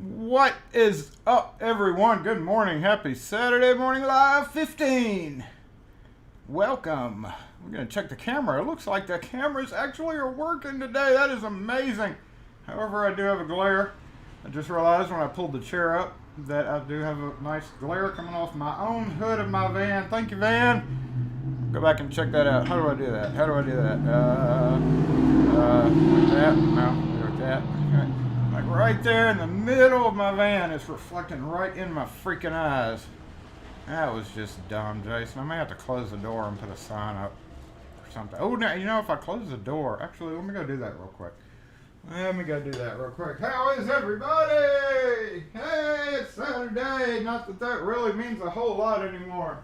What is up, everyone? Good morning. Happy Saturday Morning Live 15. Welcome. We're going to check the camera. It looks like the cameras actually are working today. That is amazing. However, I do have a glare. I just realized when I pulled the chair up that I do have a nice glare coming off my own hood of my van. Thank you, van. Go back and check that out. How do I do that? How do I do that? Like that? No, like that. Okay. Like right there in the middle of my van, it's reflecting right in my freaking eyes. That was just dumb, Jason. I may have to close the door and put a sign up or something. Oh, now, you know, if I close the door, actually, let me go do that real quick. How is everybody? Hey, it's Saturday. Not that that really means a whole lot anymore.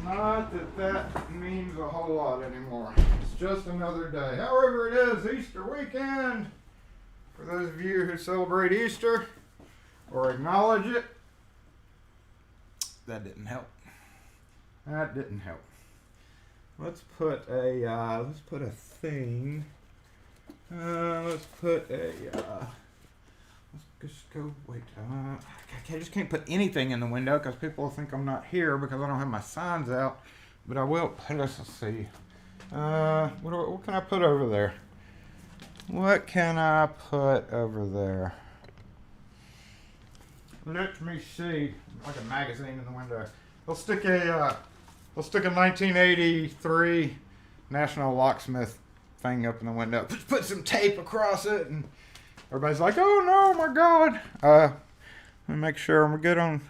Not that that means a whole lot anymore. It's just another day. However, it is Easter weekend. For those of you who celebrate Easter or acknowledge it, that didn't help. That didn't help. Let's put a thing. Let's just go. Wait. I just can't put anything in the window because people will think I'm not here because I don't have my signs out. But I will. Let's see. What can I put over there? What can I put over there? Let me see. Like a magazine in the window. I'll stick a 1983 National Locksmith thing up in the window. Put some tape across it, and everybody's like, "Oh no, my God!" Let me make sure we're good on.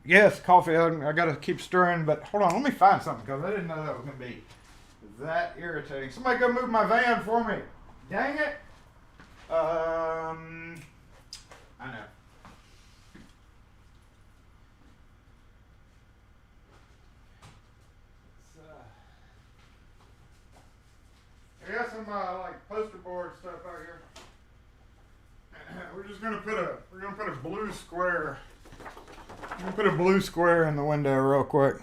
Yes, coffee. I gotta keep stirring, but hold on. Let me find something because I didn't know that was gonna be that irritating. Somebody go move my van for me. Dang it. I know. I got some like poster board stuff out here. We're gonna put a blue square. I'm gonna put a blue square in the window real quick.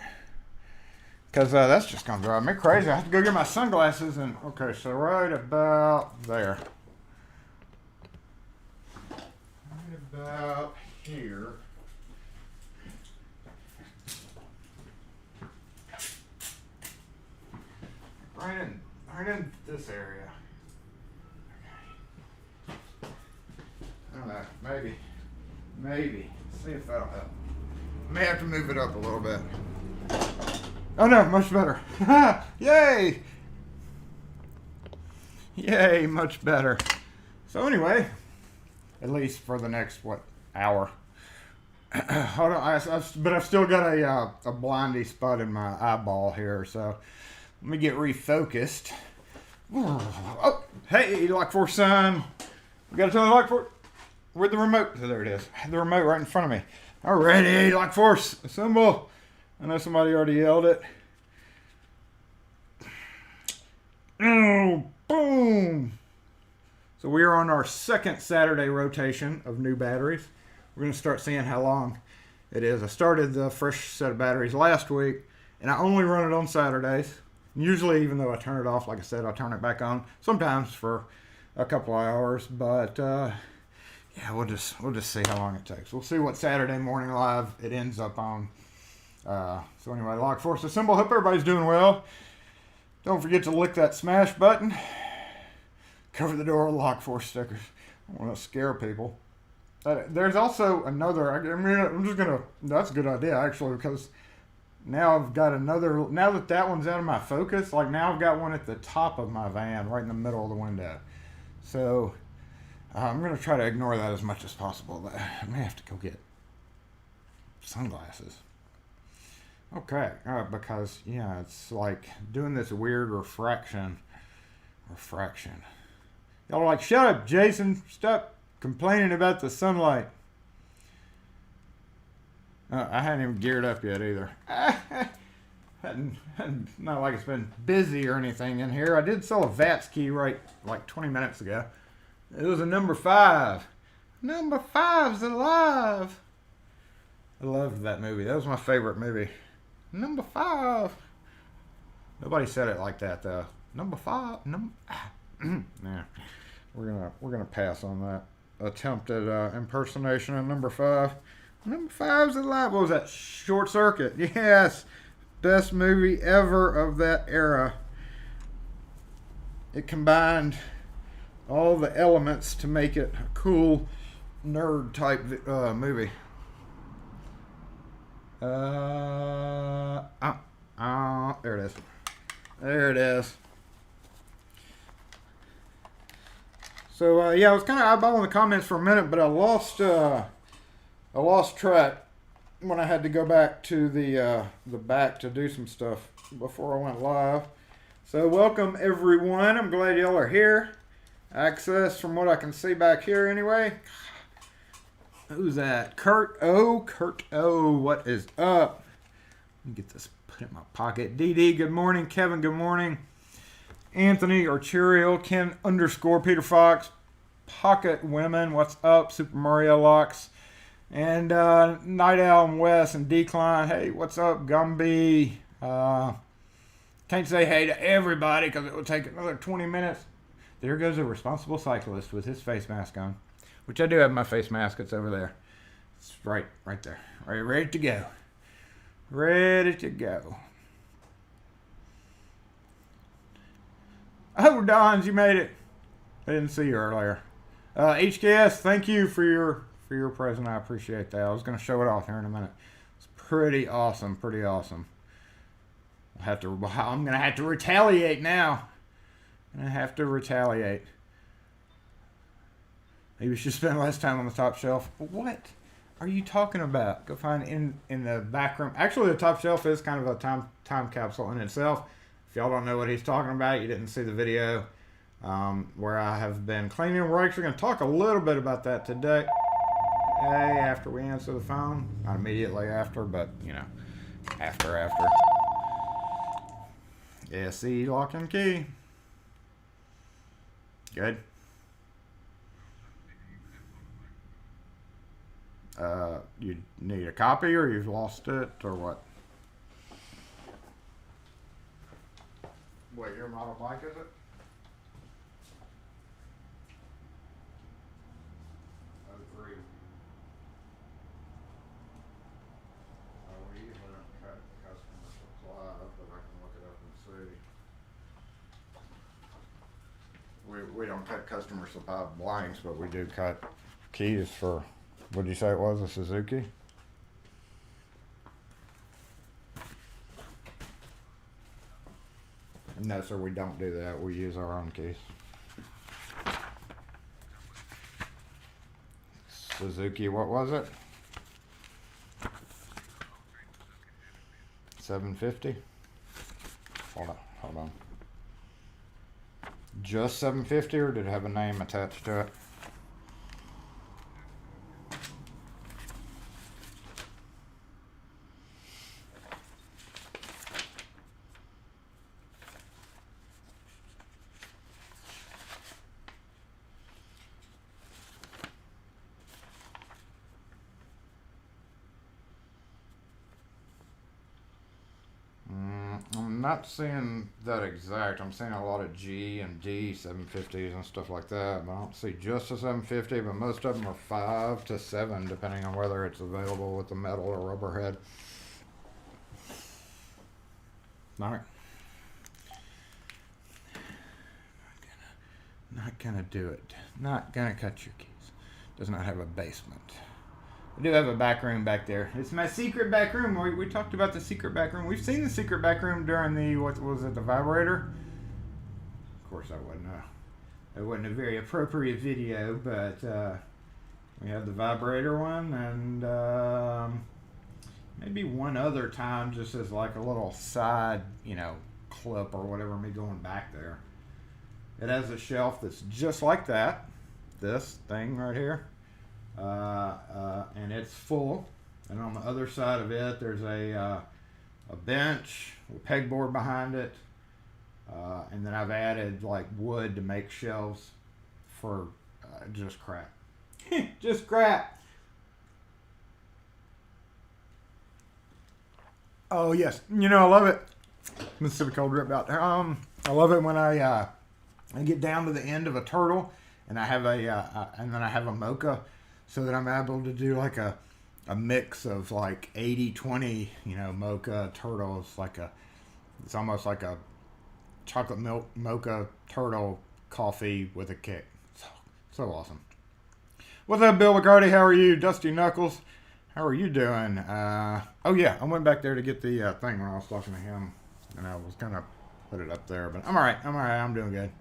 Cause that's just gonna drive me crazy. I have to go get my sunglasses and okay, so right about there. Right about here. Right in this area. I don't know, maybe. See if that'll help. May have to move it up a little bit. Oh no, much better. Yay! Yay, much better. So anyway, at least for the next, hour. Hold on, but I've still got a blindy spot in my eyeball here, so let me get refocused. Oh, hey, Lock Force son. We gotta tell the Lock Force. Where'd the remote? Oh, there it is. I had the remote right in front of me. Alrighty, Lock Force, assemble. I know somebody already yelled it. Oh, boom. So we are on our second Saturday rotation of new batteries. We're going to start seeing how long it is. I started the fresh set of batteries last week, and I only run it on Saturdays. Usually, even though I turn it off, like I said, I turn it back on sometimes for a couple of hours. But yeah, we'll just see how long it takes. We'll see what Saturday Morning Live it ends up on. So anyway, Lock Force assemble. Hope everybody's doing well. Don't forget to lick that smash button. Cover the door with Lock Force stickers. I want to scare people. There's also another. That's a good idea actually because now I've got another. Now that one's out of my focus, like now I've got one at the top of my van, right in the middle of the window. So I'm gonna try to ignore that as much as possible. I may have to go get sunglasses. Okay, because yeah, it's like doing this weird refraction. Y'all are like, shut up, Jason. Stop complaining about the sunlight. I hadn't even geared up yet either. Not like it's been busy or anything in here. I did sell a VATS key right like 20 minutes ago. It was a number 5. Number 5's alive. I loved that movie. That was my favorite movie. Number 5. Nobody said it like that though. Number 5. Nah, we're gonna pass on that. attempt at impersonation in number 5. Number 5's alive. What was that? Short Circuit. Yes. Best movie ever of that era. It combined all the elements to make it a cool nerd type movie. There it is. There it is. So yeah, I was kind of eyeballing the comments for a minute, but I lost track when I had to go back to the back to do some stuff before I went live. So welcome everyone. I'm glad y'all are here. Access from what I can see back here anyway. Who's that? Kurt O. Kurt O. What is up? Let me get this put in my pocket. DD, good morning. Kevin, good morning. Anthony Archurio, Ken _ Peter Fox, Pocket Women, what's up? Super Mario Locks, and Night Owl and Wes and Decline. Hey, what's up? Gumby. Can't say hey to everybody because it will take another 20 minutes. There goes a responsible cyclist with his face mask on, which I do have my face mask. It's over there. It's right there. Ready to go. Ready to go. Oh, Dons, you made it. I didn't see you earlier. HKS, thank you for your present. I appreciate that. I was going to show it off here in a minute. It's pretty awesome. Pretty awesome. I'm going to have to retaliate now. I'm going to have to retaliate. Maybe we should spend less time on the top shelf. What are you talking about? Go find in the back room. Actually, the top shelf is kind of a time capsule in itself. If y'all don't know what he's talking about, you didn't see the video where I have been cleaning. We're actually going to talk a little bit about that today. Hey, after we answer the phone. Not immediately after, but, you know, after. SE lock and key. Good. You need a copy or you've lost it or what? What, your model bike is it? Oh, 03. We usually don't cut customer supply, but I can look it up and see. We don't cut customer supply blanks, but we do cut keys for, what did you say it was, a Suzuki? No, sir, we don't do that. We use our own keys. Suzuki, what was it? 750? Hold on. Just 750 or did it have a name attached to it? I'm not seeing that exact. I'm seeing a lot of G and D 750s and stuff like that, but I don't see just a 750, but most of them are 5 to 7 depending on whether it's available with the metal or rubber head. Alright. Not gonna do it. Not gonna cut your keys. Does not have a basement. I do have a back room back there. It's my secret back room. We talked about the secret back room. We've seen the secret back room during the, what was it, the vibrator? Of course, that wasn't a very appropriate video, but we had the vibrator one, and maybe one other time just as like a little side, clip or whatever, me going back there. It has a shelf that's just like that. This thing right here. And it's full, and on the other side of it there's a bench with pegboard behind it, and then I've added like wood to make shelves for just crap. Just crap. Oh yes, I love it. Mississippi Cold Rip out there. I love it when I get down to the end of a turtle and I have and then I have a mocha, so that I'm able to do like a mix of like 80-20, mocha turtle. It's almost like a chocolate milk mocha turtle coffee with a kick. So awesome. What's up, Bill McCarty? How are you? Dusty Knuckles, how are you doing? Oh yeah, I went back there to get the thing when I was talking to him, and I was gonna put it up there, but I'm alright. I'm doing good.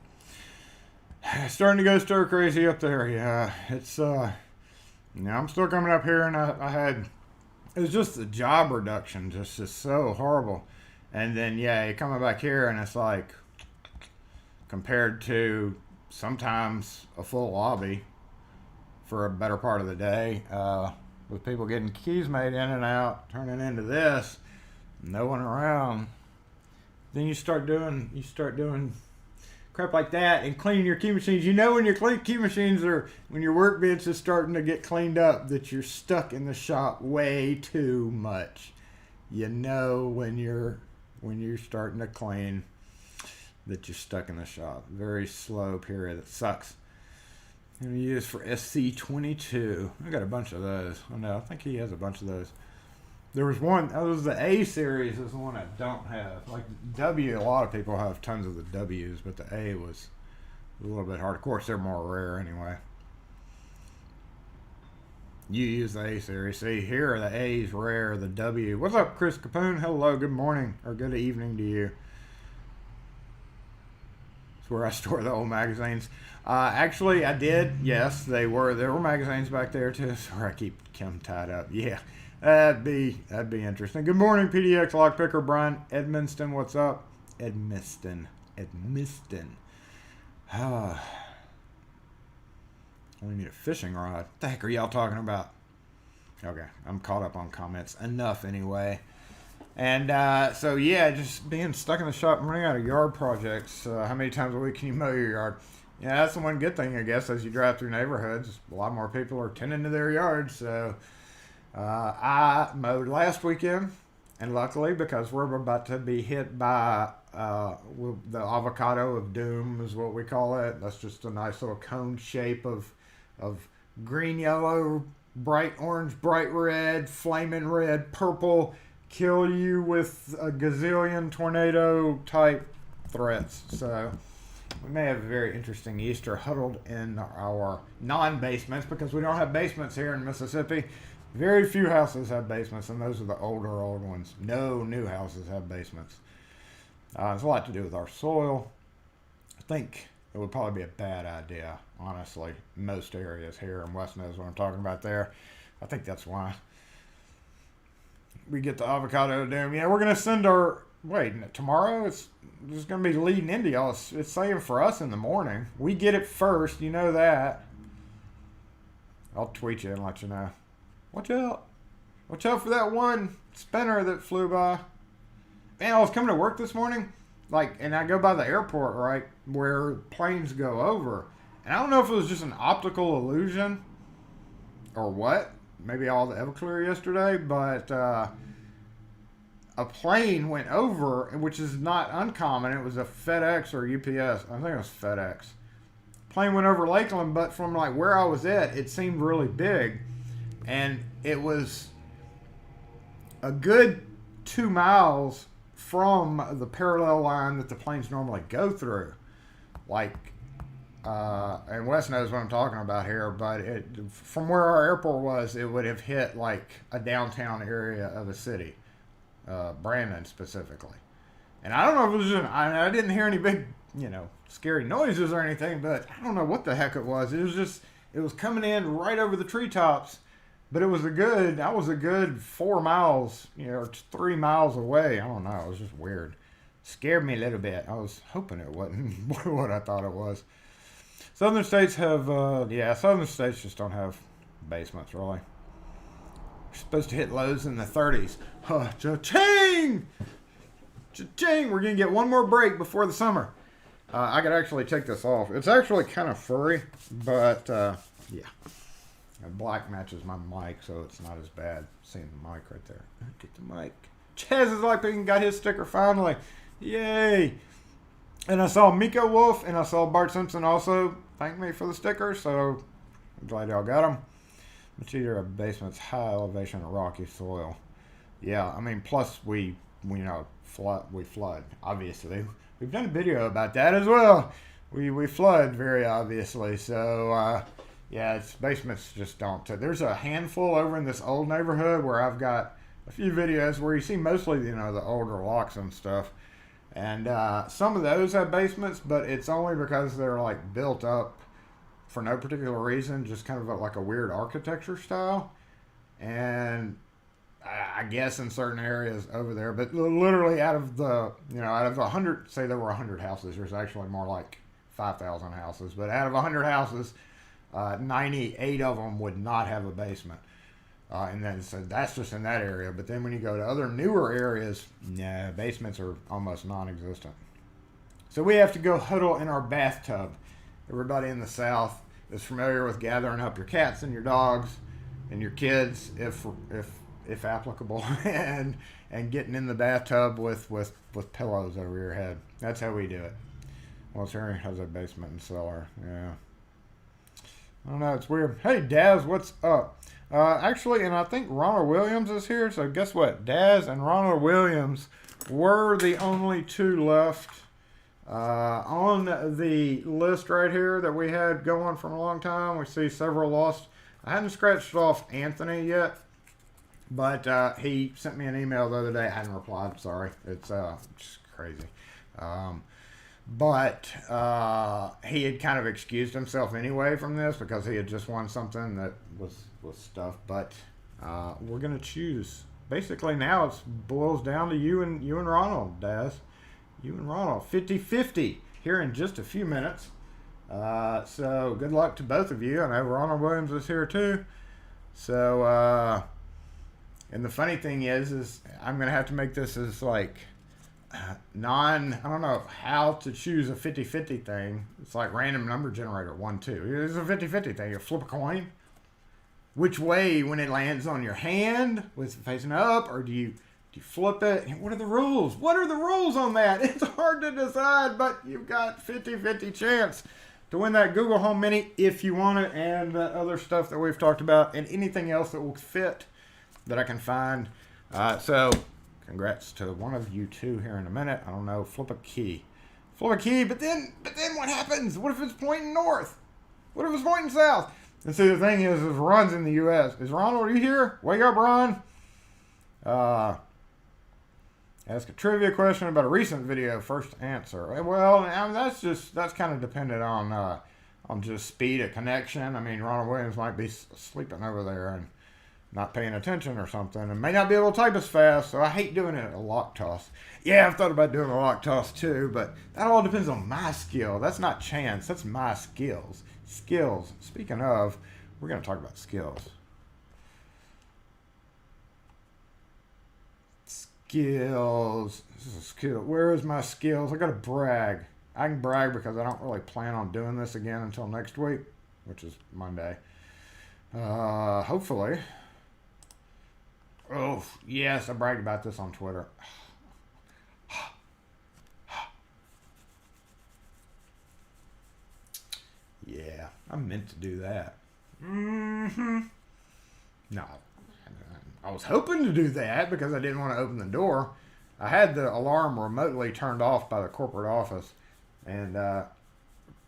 Starting to go stir crazy up there. Yeah, it's I'm still coming up here, and it was just the job reduction, just so horrible. And then you're coming back here, and it's like, compared to sometimes a full lobby for a better part of the day, with people getting keys made in and out, turning into this, no one around. Then you start doing crap like that and cleaning your key machines. When your key machines when your workbench is starting to get cleaned up, that you're stuck in the shop way too much. When you're starting to clean, that you're stuck in the shop. Very slow period. It sucks. I'm going to use for SC22. I got a bunch of those. Oh no, I think he has a bunch of those. There was one, that was the A series, is the one I don't have. Like W, a lot of people have tons of the W's, but the A was a little bit hard. Of course, they're more rare anyway. You use the A series. See, here the A's rare, the W. What's up, Chris Capoon? Hello, good morning, or good evening to you. It's where I store the old magazines. Actually, I did. Yes, there were magazines back there too. Sorry, I keep them tied up. Yeah, that'd be interesting. Good morning, PDX Lockpicker Brian Edmiston. What's up, Edmiston? We need a fishing rod. What the heck are y'all talking about? Okay, I'm caught up on comments enough anyway. And just being stuck in the shop and running out of yard projects. How many times a week can you mow your yard? Yeah, that's the one good thing, I guess, as you drive through neighborhoods. A lot more people are tending to their yards. So I mowed last weekend, and luckily, because we're about to be hit by the avocado of doom is what we call it. That's just a nice little cone shape of green, yellow, bright orange, bright red, flaming red, purple, kill you with a gazillion tornado type threats. So we may have a very interesting Easter huddled in our non-basements, because we don't have basements here in Mississippi. Very few houses have basements, and those are the old ones. No new houses have basements. It's a lot to do with our soil. I think it would probably be a bad idea, honestly. Most areas here, and Wes knows what I'm talking about there. I think that's why. We get the avocado doom. Yeah, we're going to send our... Wait, tomorrow? It's going to be leading into y'all. It's saying for us in the morning. We get it first. You know that. I'll tweet you and let you know. Watch out. Watch out for that one spinner that flew by. Man, I was coming to work this morning, and I go by the airport, right, where planes go over. And I don't know if it was just an optical illusion or what. Maybe all the Everclear yesterday, but a plane went over, which is not uncommon. It was a FedEx or UPS. I think it was FedEx. Plane went over Lakeland, but from where I was at, it seemed really big. And it was a good 2 miles from the parallel line that the planes normally go through. And Wes knows what I'm talking about here, but from where our airport was, it would have hit a downtown area of a city, Brandon specifically. And I don't know if it was just, I didn't hear any big, scary noises or anything, but I don't know what the heck it was. It was coming in right over the treetops, but I was a good 4 miles, or 3 miles away. I don't know. It was just weird. Scared me a little bit. I was hoping it wasn't what I thought it was. Southern states southern states just don't have basements, really. We're supposed to hit lows in the 30s. Cha-ching! Cha-ching! We're going to get one more break before the summer. I could actually take this off. It's actually kind of furry, but, yeah. Black matches my mic, so it's not as bad. Seeing the mic right there. Get the mic. Chaz is got his sticker finally. Yay! And I saw Miko Wolf, and I saw Bart Simpson also. thank me for the stickers, so I'm glad y'all got them. It's either a basement's high elevation or rocky soil. Yeah, I mean, plus we flood, obviously. We've done a video about that as well. We flood very obviously, so yeah, it's basements just don't. There's a handful over in this old neighborhood where I've got a few videos where you see mostly, the older locks and stuff. And some of those have basements, but it's only because they're like built up for no particular reason, just kind of like a weird architecture style. And I guess in certain areas over there, but literally out of the 100, say there were 100 houses, there's actually more like 5,000 houses, but out of 100 houses, 98 of them would not have a basement. And then so that's just in that area. But then when you go to other newer areas, basements are almost non-existent. So we have to go huddle in our bathtub. Everybody in the South is familiar with gathering up your cats and your dogs and your kids, if applicable, and getting in the bathtub with pillows over your head. That's how we do it. Well, Terry has a basement and cellar. Yeah. I don't know. It's weird. Hey, Daz, what's up? Actually, and I think Ronald Williams is here. So guess what? Daz and Ronald Williams were the only two left on the list right here that we had going from a long time. We see several lost. I hadn't scratched off Anthony yet, but he sent me an email the other day. I hadn't replied. Sorry. It's just crazy. But he had kind of excused himself anyway from this because he had just won something that was stuff. But we're going to choose. Basically now it boils down to you and Ronald, Daz. You and Ronald. 50-50 here in just a few minutes. So good luck to both of you. I know Ronald Williams is here too. So, and the funny thing is I'm going to have to make this as like I don't know how to choose a 50-50 thing. It's like random number generator, 1, 2. It's a 50-50 thing. You flip a coin. Which way when it lands on your hand, with it facing up, or do you flip it? What are the rules? What are the rules on that? It's hard to decide, but you've got 50-50 chance to win that Google Home Mini if you want it, and the other stuff that we've talked about, and anything else that will fit that I can find. So congrats to one of you two here in a minute. I don't know. Flip a key. Flip a key, but then what happens? What if it's pointing north? What if it's pointing south? And see, the thing is Ron's in the U.S. Is Ronald, are you here? Wake up, Ron. Ask a trivia question about a recent video. First answer. Well, I mean, that's kind of dependent on just speed of connection. I mean, Ronald Williams might be sleeping over there and not paying attention or something, and may not be able to type as fast, so I hate doing it a lock toss. Yeah, I've thought about doing a lock toss too, but that all depends on my skill. That's not chance, that's my skills. Skills. Speaking of, we're going to talk about skills. Skills. This is a skill. Where is my skills? I got to brag. I can brag because I don't really plan on doing this again until next week, which is Monday. Hopefully. Oh, yes, I bragged about this on Twitter. Yeah, I meant to do that. No, I was hoping to do that because I didn't want to open the door. I had the alarm remotely turned off by the corporate office, and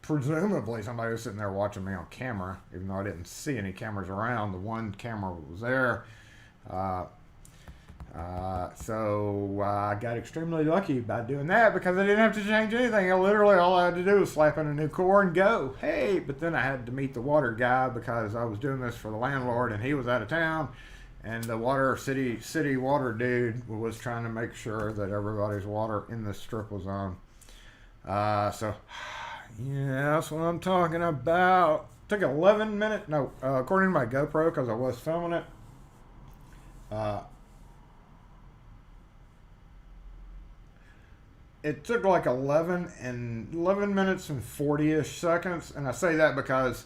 presumably somebody was sitting there watching me on camera, even though I didn't see any cameras around. The one camera was there. So I got extremely lucky by doing that because I didn't have to change anything. All I had to do was slap in a new core and go. Hey, but then I had to meet the water guy because I was doing this for the landlord and he was out of town. And the city water dude was trying to make sure that everybody's water in the strip was on. So yeah, that's what I'm talking about. Took 11 minutes. No, according to my GoPro, because I was filming it. It took like 11 minutes and 40-ish seconds. And I say that because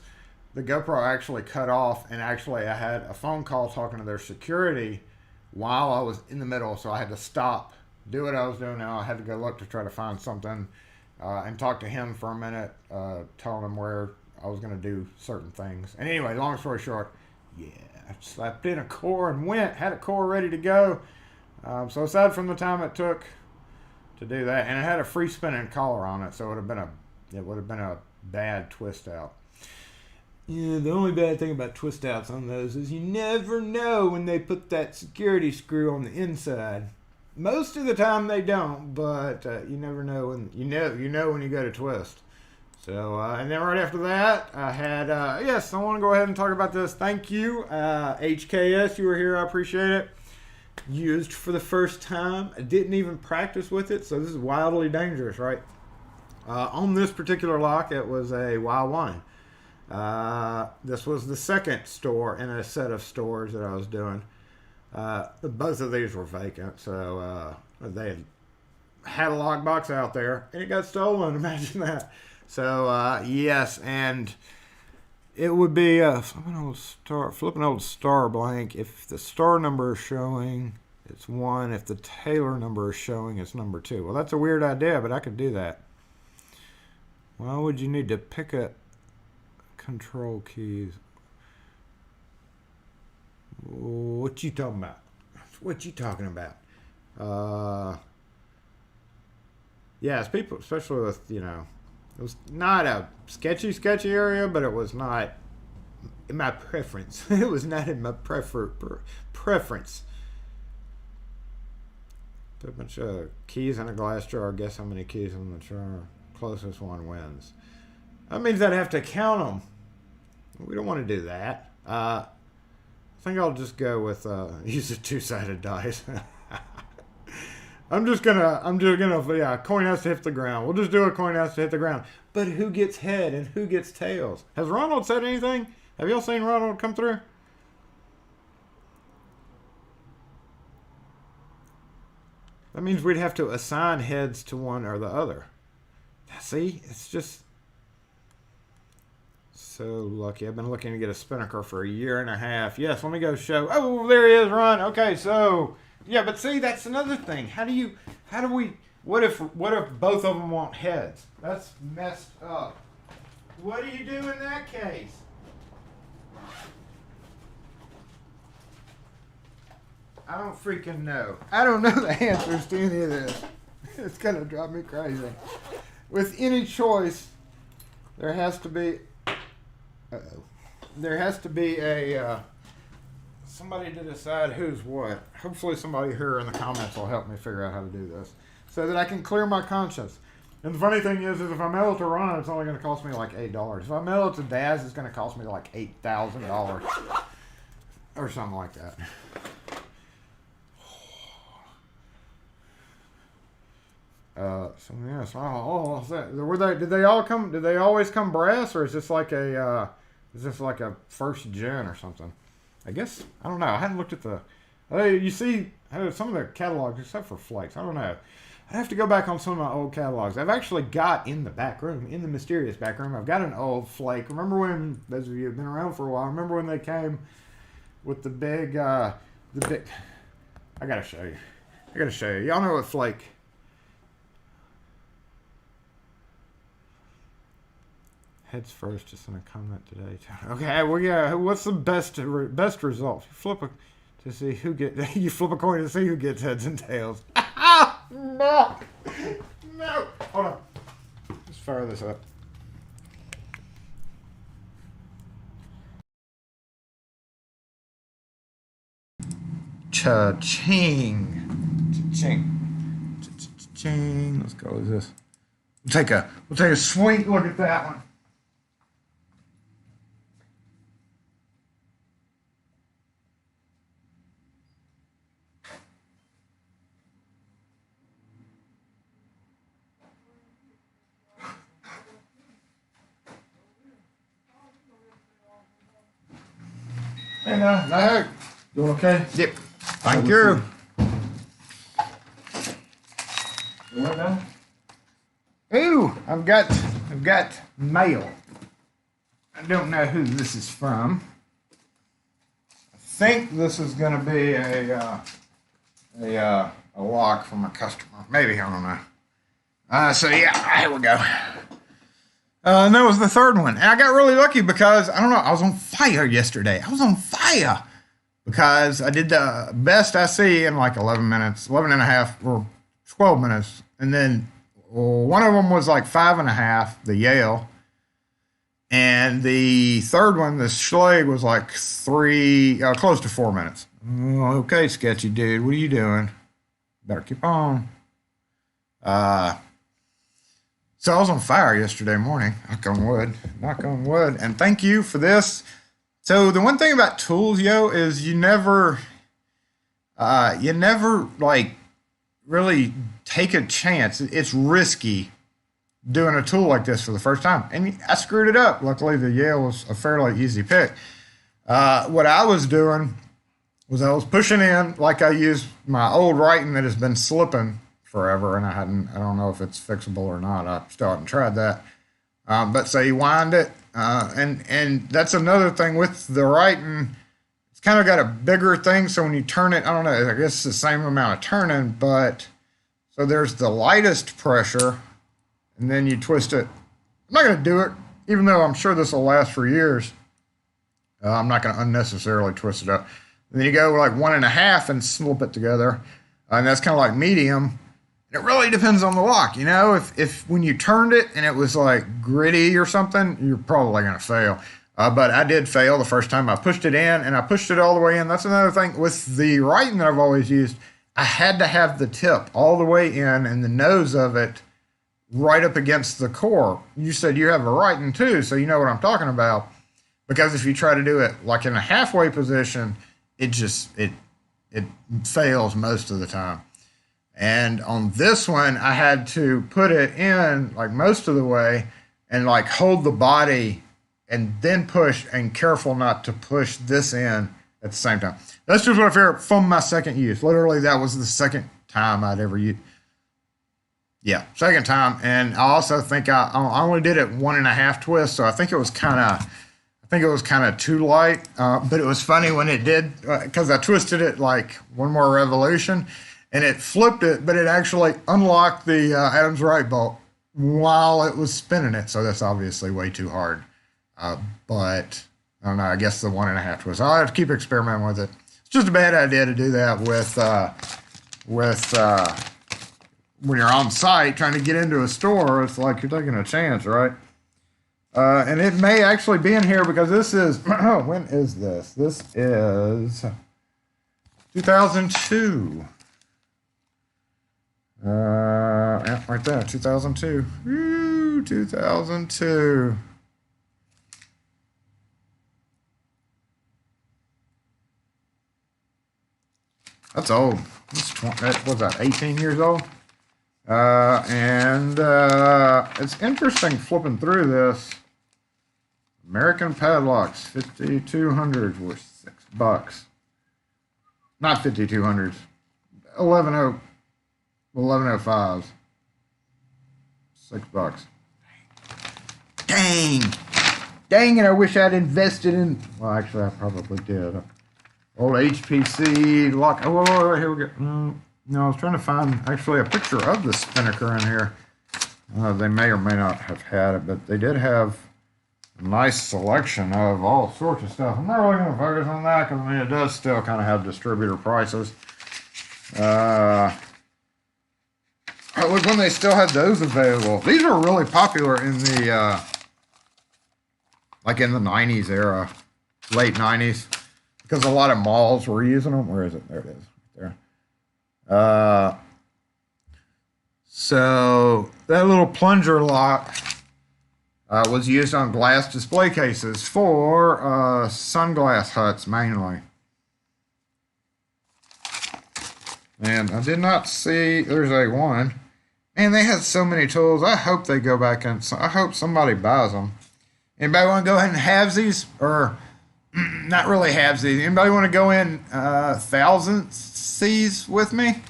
the GoPro actually cut off, and actually I had a phone call talking to their security while I was in the middle, so I had to stop, do what I was doing now. I had to go look to try to find something and talk to him for a minute, telling him where I was going to do certain things. And anyway, long story short, yeah, I slapped in a core and had a core ready to go. So aside from the time it took to do that, and it had a free spinning collar on it, so it would have been a bad twist out. Yeah, the only bad thing about twist outs on those is you never know when they put that security screw on the inside. Most of the time they don't, but you never know when you know when you go to twist. So and then right after that, I had yes, I want to go ahead and talk about this. Thank you, HKS. You were here. I appreciate it. Used for the first time. I didn't even practice with it, so this is wildly dangerous, right? On this particular lock, it was a Y1. This was the second store in a set of stores that I was doing. Both of these were vacant, so they had a lockbox out there, and it got stolen. Imagine that. So yes, and it would be flipping old star blank. If the star number is showing, it's 1. If the Taylor number is showing, it's number 2. Well, that's a weird idea, but I could do that. Why would you need to pick up control keys? What you talking about? What you talking about? Yeah, it's people, especially with, it was not a sketchy area, but it was not in my preference. It was not in my preference. Put a bunch of keys in a glass jar. Guess how many keys in the jar? Closest one wins. That means I'd have to count them. We don't want to do that. I think I'll just go with use a 2-sided dice. I'm just gonna, coin has to hit the ground. We'll just do a coin has to hit the ground. But who gets head and who gets tails? Has Ronald said anything? Have y'all seen Ronald come through? That means we'd have to assign heads to one or the other. See, it's just so lucky. I've been looking to get a spinnaker for a year and a half. Yes, let me go show. Oh, there he is, Ron. Okay, so yeah, but see, that's another thing. What if both of them want heads? That's messed up. What do you do in that case? I don't freaking know. I don't know the answers to any of this. It's gonna drive me crazy. With any choice, there has to be a somebody to decide who's what. Hopefully somebody here in the comments will help me figure out how to do this so that I can clear my conscience. And the funny thing is if I mail it to Ron, it's only going to cost me like $8. If I mail it to Daz, it's going to cost me like $8,000 or something like that. So yes, did they always come brass, or is this like a first gen or something? I guess, I don't know. I hadn't looked at you see some of the catalogs except for flakes. I don't know. I have to go back on some of my old catalogs. I've actually got in the back room, in the mysterious back room, I've got an old flake. Remember when, those of you who've been around for a while, remember when they came with the big, I gotta show you. Y'all know what flake. Heads first, just in a comment today. Okay, well, yeah. What's the best result? You flip a coin to see who gets heads and tails. No. Hold on. Let's fire this up. Cha-ching. Cha-ching. Let's go with this. We'll take a sweet look at that one. Hey, no. Doing okay? Yep. Thank you. What now? Ooh, I've got mail. I don't know who this is from. I think this is going to be a lock from a customer. Maybe, I don't know. So yeah, here we go. And that was the third one. And I got really lucky because, I don't know, I was on fire yesterday. I was on fire because I did the best I see in like 11 minutes, 11 and a half, or 12 minutes. And then one of them was like 5.5, the Yale. And the third one, the Schleg, was like close to 4 minutes. Oh, okay, sketchy dude, what are you doing? Better keep on. So I was on fire yesterday morning. Knock on wood. Knock on wood. And thank you for this. So the one thing about tools, yo, is you never like really take a chance. It's risky doing a tool like this for the first time. And I screwed it up. Luckily, the Yale was a fairly easy pick. What I was doing was I was pushing in like I used my old writing that has been slipping forever, and I don't know if it's fixable or not. I still haven't tried that. But so you wind it, and that's another thing with the writing. It's kind of got a bigger thing, so when you turn it, I don't know, I guess it's the same amount of turning, but so there's the lightest pressure, and then you twist it. I'm not going to do it, even though I'm sure this will last for years. I'm not going to unnecessarily twist it up. And then you go like 1.5 and slip it together, and that's kind of like medium. It really depends on the lock, you know. If when you turned it and it was like gritty or something, you're probably going to fail. But I did fail the first time I pushed it in, and I pushed it all the way in. That's another thing with the writing that I've always used. I had to have the tip all the way in and the nose of it right up against the core. You said you have a writing too, so you know what I'm talking about. Because if you try to do it like in a halfway position, it fails most of the time. And on this one, I had to put it in like most of the way and like hold the body and then push, and careful not to push this in at the same time. That's just what I figured from my second use. Literally, that was the second time I'd ever used. Yeah, second time. And I also think I only did it 1.5 twists, so I think it was kind of too light. But it was funny when it did, because I twisted it like one more revolution. And it flipped it, but it actually unlocked the Adams right bolt while it was spinning it. So that's obviously way too hard. But I don't know. I guess the 1.5 twist. I'll have to keep experimenting with it. It's just a bad idea to do that with when you're on site trying to get into a store. It's like you're taking a chance, right? And it may actually be in here because this is when is this? This is 2002. Yeah, right there, 2002. Woo, 2002. That's old. That was that 18 years old. And it's interesting flipping through this. American padlocks, 5200s were $6. Not 5200s. 1105s. $6. Dang, and I wish I'd invested in. Well, actually, I probably did. Old HPC lock. Oh, here we go. No, I was trying to find actually a picture of the spinnaker in here. They may or may not have had it, but they did have a nice selection of all sorts of stuff. I'm not really going to focus on that because I mean it does still kind of have distributor prices. It was when they still had those available. These were really popular in the like in the 90s era, late 90s, because a lot of malls were using them. Where is it? There it is. Right there. So that little plunger lock was used on glass display cases for sunglass huts mainly. And I did not see, there's a one. Man, they had so many tools. I hope they go back and I hope somebody buys them. Anybody want to go ahead and have these? Or not really have these. Anybody want to go in thousandths with me?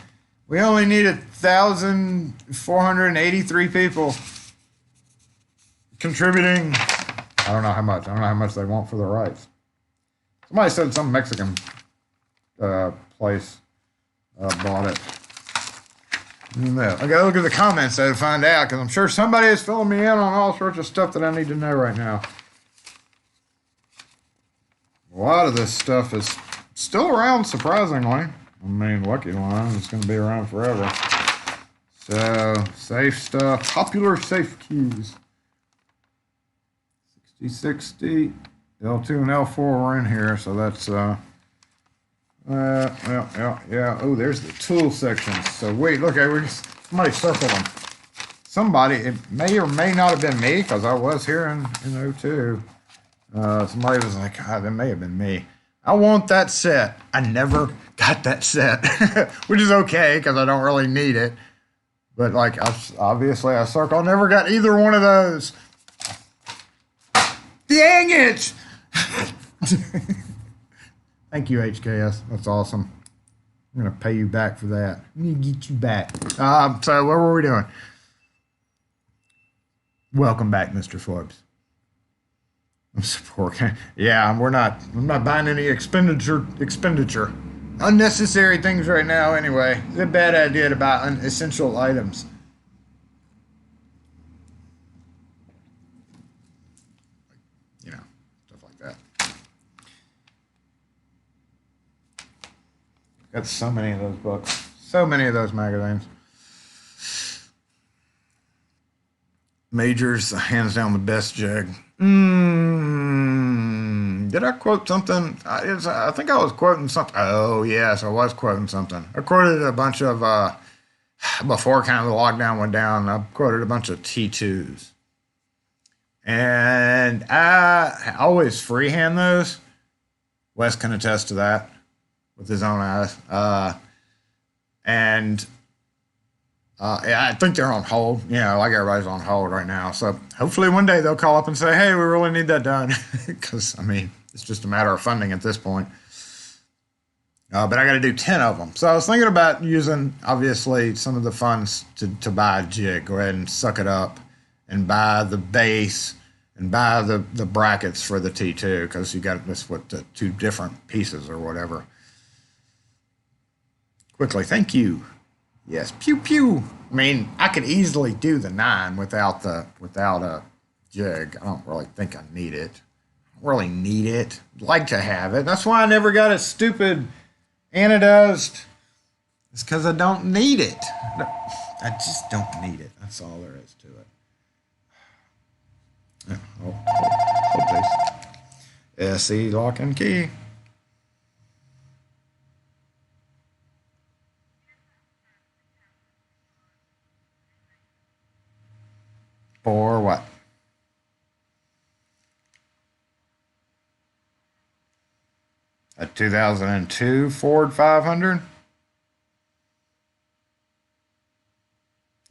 We only needed 1,483 people contributing. I don't know how much. I don't know how much they want for the rights. Somebody said some Mexican place bought it. No. I gotta look at the comments though to find out, because I'm sure somebody is filling me in on all sorts of stuff that I need to know right now. A lot of this stuff is still around, surprisingly. I mean, Lucky Line is going to be around forever. So, safe stuff. Popular safe keys. 6060. L2 and L4 were in here, so that's, yeah. Oh, there's the tool section. So, wait, look, somebody circled them. Somebody, it may or may not have been me, because I was here in 02. Somebody was like, that may have been me. I want that set. I never got that set, which is okay because I don't really need it. But like, obviously I circled, never got either one of those. Dang it! Thank you, HKS. That's awesome. I'm going to pay you back for that. I'm going to get you back. So what were we doing? Welcome back, Mr. Forbes. Yeah, I'm not buying any expenditure. Unnecessary things right now anyway. It's a bad idea to buy unessential items. You know, stuff like that. Got so many of those books. So many of those magazines. Major's hands down the best jig. Did I quote something? I think I was quoting something. Oh, yes, I was quoting something. I quoted a bunch of, before kind of the lockdown went down, I quoted a bunch of T2s. And I always freehand those. Wes can attest to that with his own eyes. Yeah, I think they're on hold. You know, like everybody's on hold right now. So hopefully one day they'll call up and say, hey, we really need that done. Because, I mean, it's just a matter of funding at this point. But I got to do 10 of them. So I was thinking about using, obviously, some of the funds to buy a jig. Go ahead and suck it up and buy the base and buy the brackets for the T2. Because you got this, the 2 different pieces or whatever. Quickly, thank you. Yes, pew pew. I mean, I could easily do the 9 without a jig. I don't really think I need it. I don't really need it. I'd like to have it. That's why I never got a stupid anodized. It's because I don't need it. I just don't need it. That's all there is to it. Hold please. SE lock and key. For what? A 2002 Ford 500?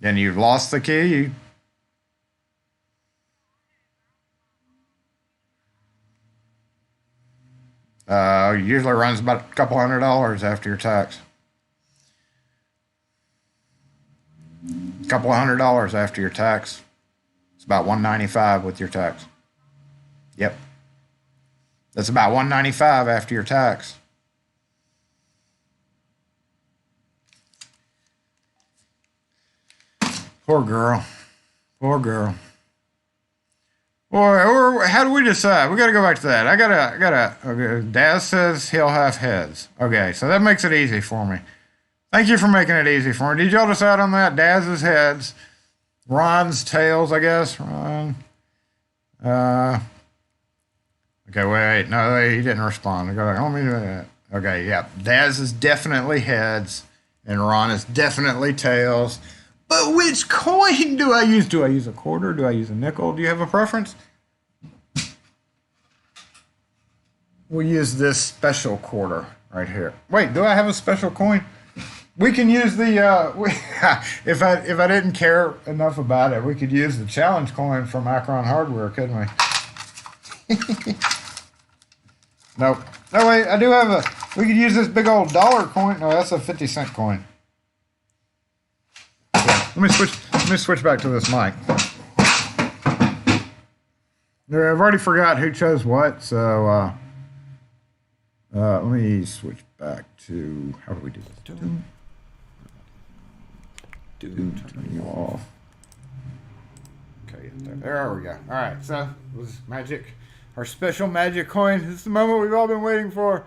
And you've lost the key? Usually runs about a couple $100 after your tax. A couple $100 after your tax. It's about $195 with your tax. Yep. That's about $195 after your tax. Poor girl. Poor girl. Or how do we decide? We got to go back to that. Okay, Daz says he'll have heads. Okay, so that makes it easy for me. Thank you for making it easy for me. Did y'all decide on that? Daz's heads. Ron's tails, I guess. Ron. Okay, wait. No, he didn't respond. Let me do that. Okay, yeah. Daz is definitely heads, and Ron is definitely tails. But which coin do I use? Do I use a quarter? Do I use a nickel? Do you have a preference? We'll use this special quarter right here. Wait, do I have a special coin? We can use the, if I didn't care enough about it, we could use the challenge coin from Akron Hardware, couldn't we? Nope. No, wait, I do have we could use this big old dollar coin. No, that's a 50-cent coin. Yeah, let me switch back to this mic. I've already forgot who chose what, so, let me switch back to, how do we do this? turn you off. Okay, there we go. All right, so it was magic. Our special magic coin. This is the moment we've all been waiting for.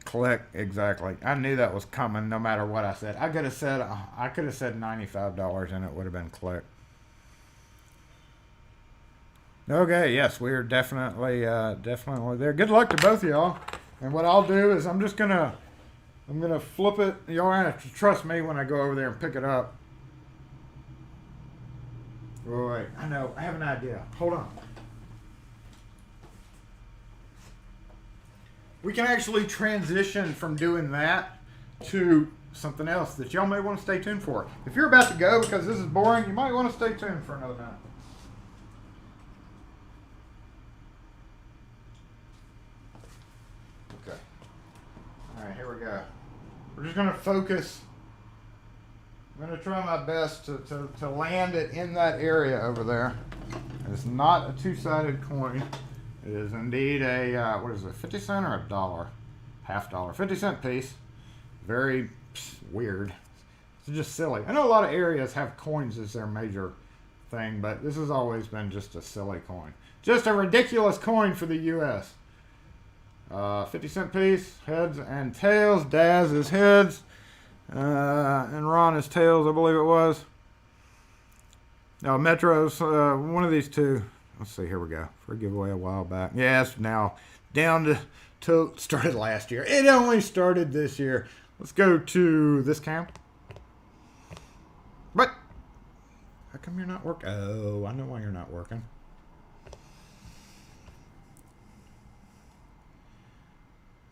Click, exactly. I knew that was coming no matter what I said. I could have said $95 and it would have been click. Okay, yes, we are definitely there. Good luck to both of y'all. And what I'll do is I'm gonna flip it. Y'all have to trust me when I go over there and pick it up. Wait, I know. I have an idea. Hold on. We can actually transition from doing that to something else that y'all may want to stay tuned for. If you're about to go because this is boring, you might want to stay tuned for another minute. Okay. All right, here we go. We're just going to focus. I'm going to try my best to land it in that area over there. It's not a two-sided coin. It is indeed a, what is it, 50 cent or a dollar? Half dollar. 50-cent piece. Very weird. It's just silly. I know a lot of areas have coins as their major thing, but this has always been just a silly coin. Just a ridiculous coin for the U.S. 50-cent piece. Heads and tails. Daz is heads. And Ron is tails, I believe it was. No, Metro's one of these two. Let's see, here we go. For a giveaway a while back. Yes, now down to started last year. It only started this year. Let's go to this camp. But how come you're not working? Oh, I know why you're not working.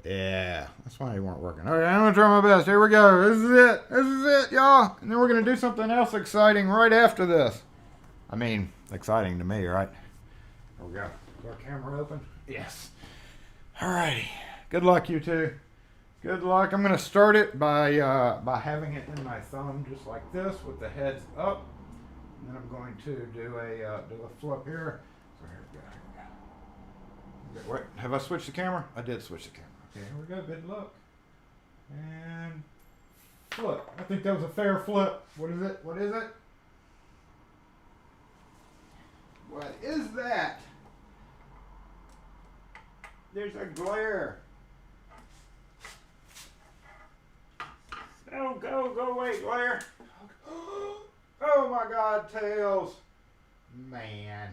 Yeah, that's why you weren't working. Okay, I'm going to try my best. Here we go. This is it. This is it, y'all. And then we're going to do something else exciting right after this. I mean, exciting to me, right? There we go. Is our camera open? Yes. Alrighty. Good luck, you two. Good luck. I'm going to start it by having it in my thumb just like this with the heads up. And then I'm going to do a flip here. So here we go. Here we go. Wait, have I switched the camera? I did switch the camera. Okay, here we go. Good luck. And flip. I think that was a fair flip. What is it? What is it? What is that? There's a glare. No, go away, glare. Oh my God, tails. Man.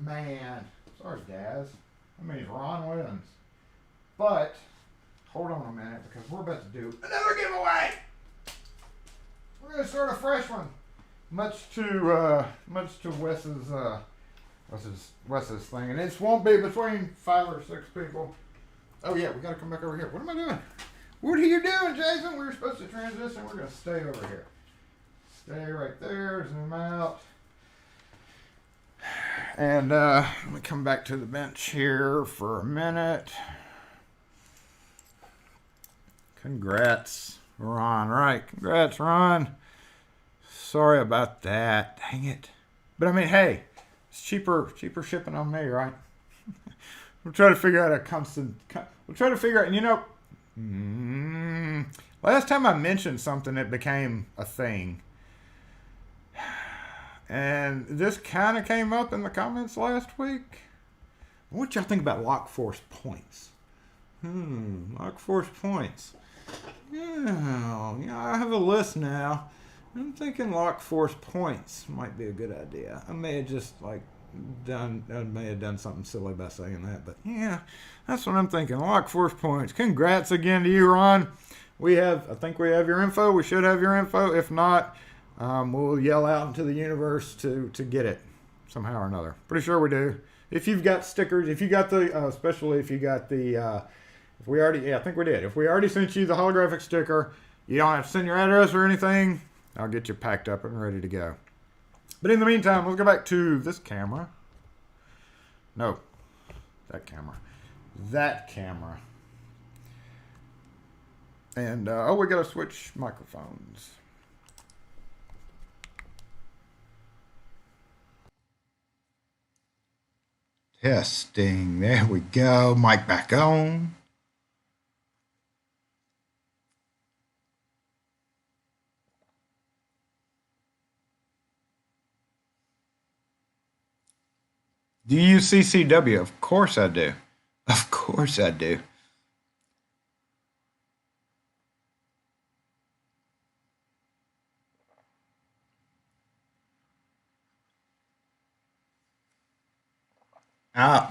Man. Sorry, Daz. That means Ron wins. But hold on a minute because we're about to do another giveaway. We're going to start a fresh one. Much to Wes's thing. And this won't be between 5 or 6 people. Oh yeah, we got to come back over here. What am I doing? What are you doing, Jason? We were supposed to transition. We're going to stay over here. Stay right there. Zoom out. And let me come back to the bench here for a minute. Congrats, Ron. Right. Congrats, Ron. Sorry about that. Dang it. But I mean, hey, it's cheaper shipping on me, right? We'll try to figure out a constant. We'll try to figure out, and you know, last time I mentioned something, it became a thing. And this kind of came up in the comments last week. What y'all think about lock force points? Lock force points. Yeah, I have a list now. I'm thinking lock force points might be a good idea. I may have just done something silly by saying that, but yeah, that's what I'm thinking. Lock force points. Congrats again to you, Ron. I think we have your info. We should have your info. If not, we'll yell out into the universe to get it somehow or another. Pretty sure we do. If you've got stickers, if you got the, especially if you got the, if we already, yeah, I think we did. If we already sent you the holographic sticker, you don't have to send your address or anything. I'll get you packed up and ready to go. But in the meantime, let's go back to this camera. No, that camera. That camera. And, we got to switch microphones. Testing. There we go. Mic back on. Do you use CCW? Of course I do. Of course I do.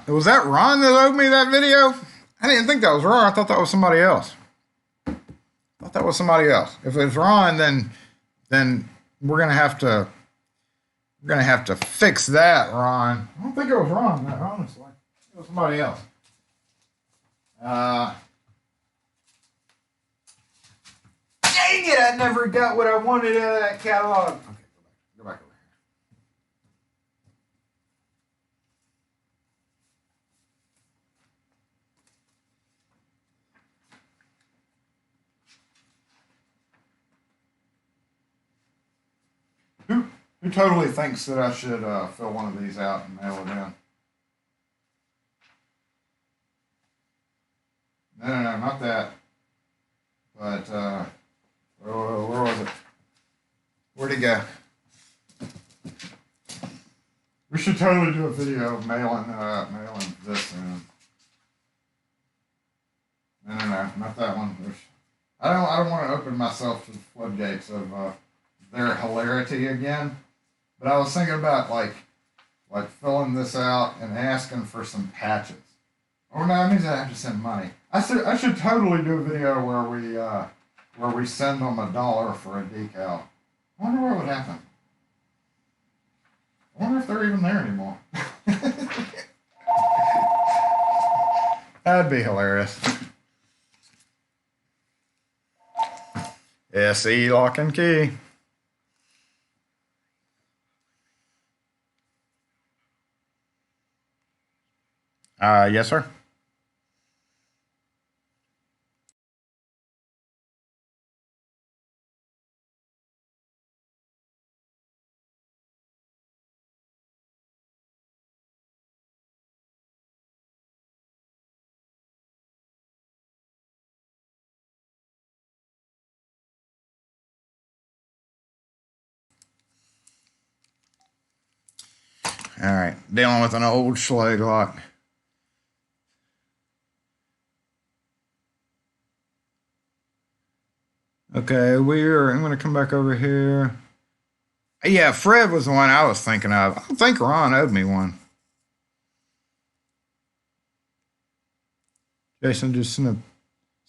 Was that Ron that owed me that video? I didn't think that was Ron. I thought that was somebody else. If it's Ron, then we're gonna have to fix that, Ron. I don't think it was Ron, honestly. It was somebody else. Dang it! I never got what I wanted out of that catalog. Okay, go back over here. Who totally thinks that I should fill one of these out and mail it in? No, not that. But where was it? Where'd it go? We should totally do a video of mailing this in. No, not that one. I don't want to open myself to the floodgates of their hilarity again. But I was thinking about like filling this out and asking for some patches. Oh no, that means I have to send money. I should totally do a video where we send them $1 for a decal. I wonder what would happen. I wonder if they're even there anymore. That'd be hilarious. SE lock and key. Yes, sir. All right, dealing with an old Schlage lock. Okay, I'm going to come back over here. Yeah, Fred was the one I was thinking of. I don't think Ron owed me one. Jason, just send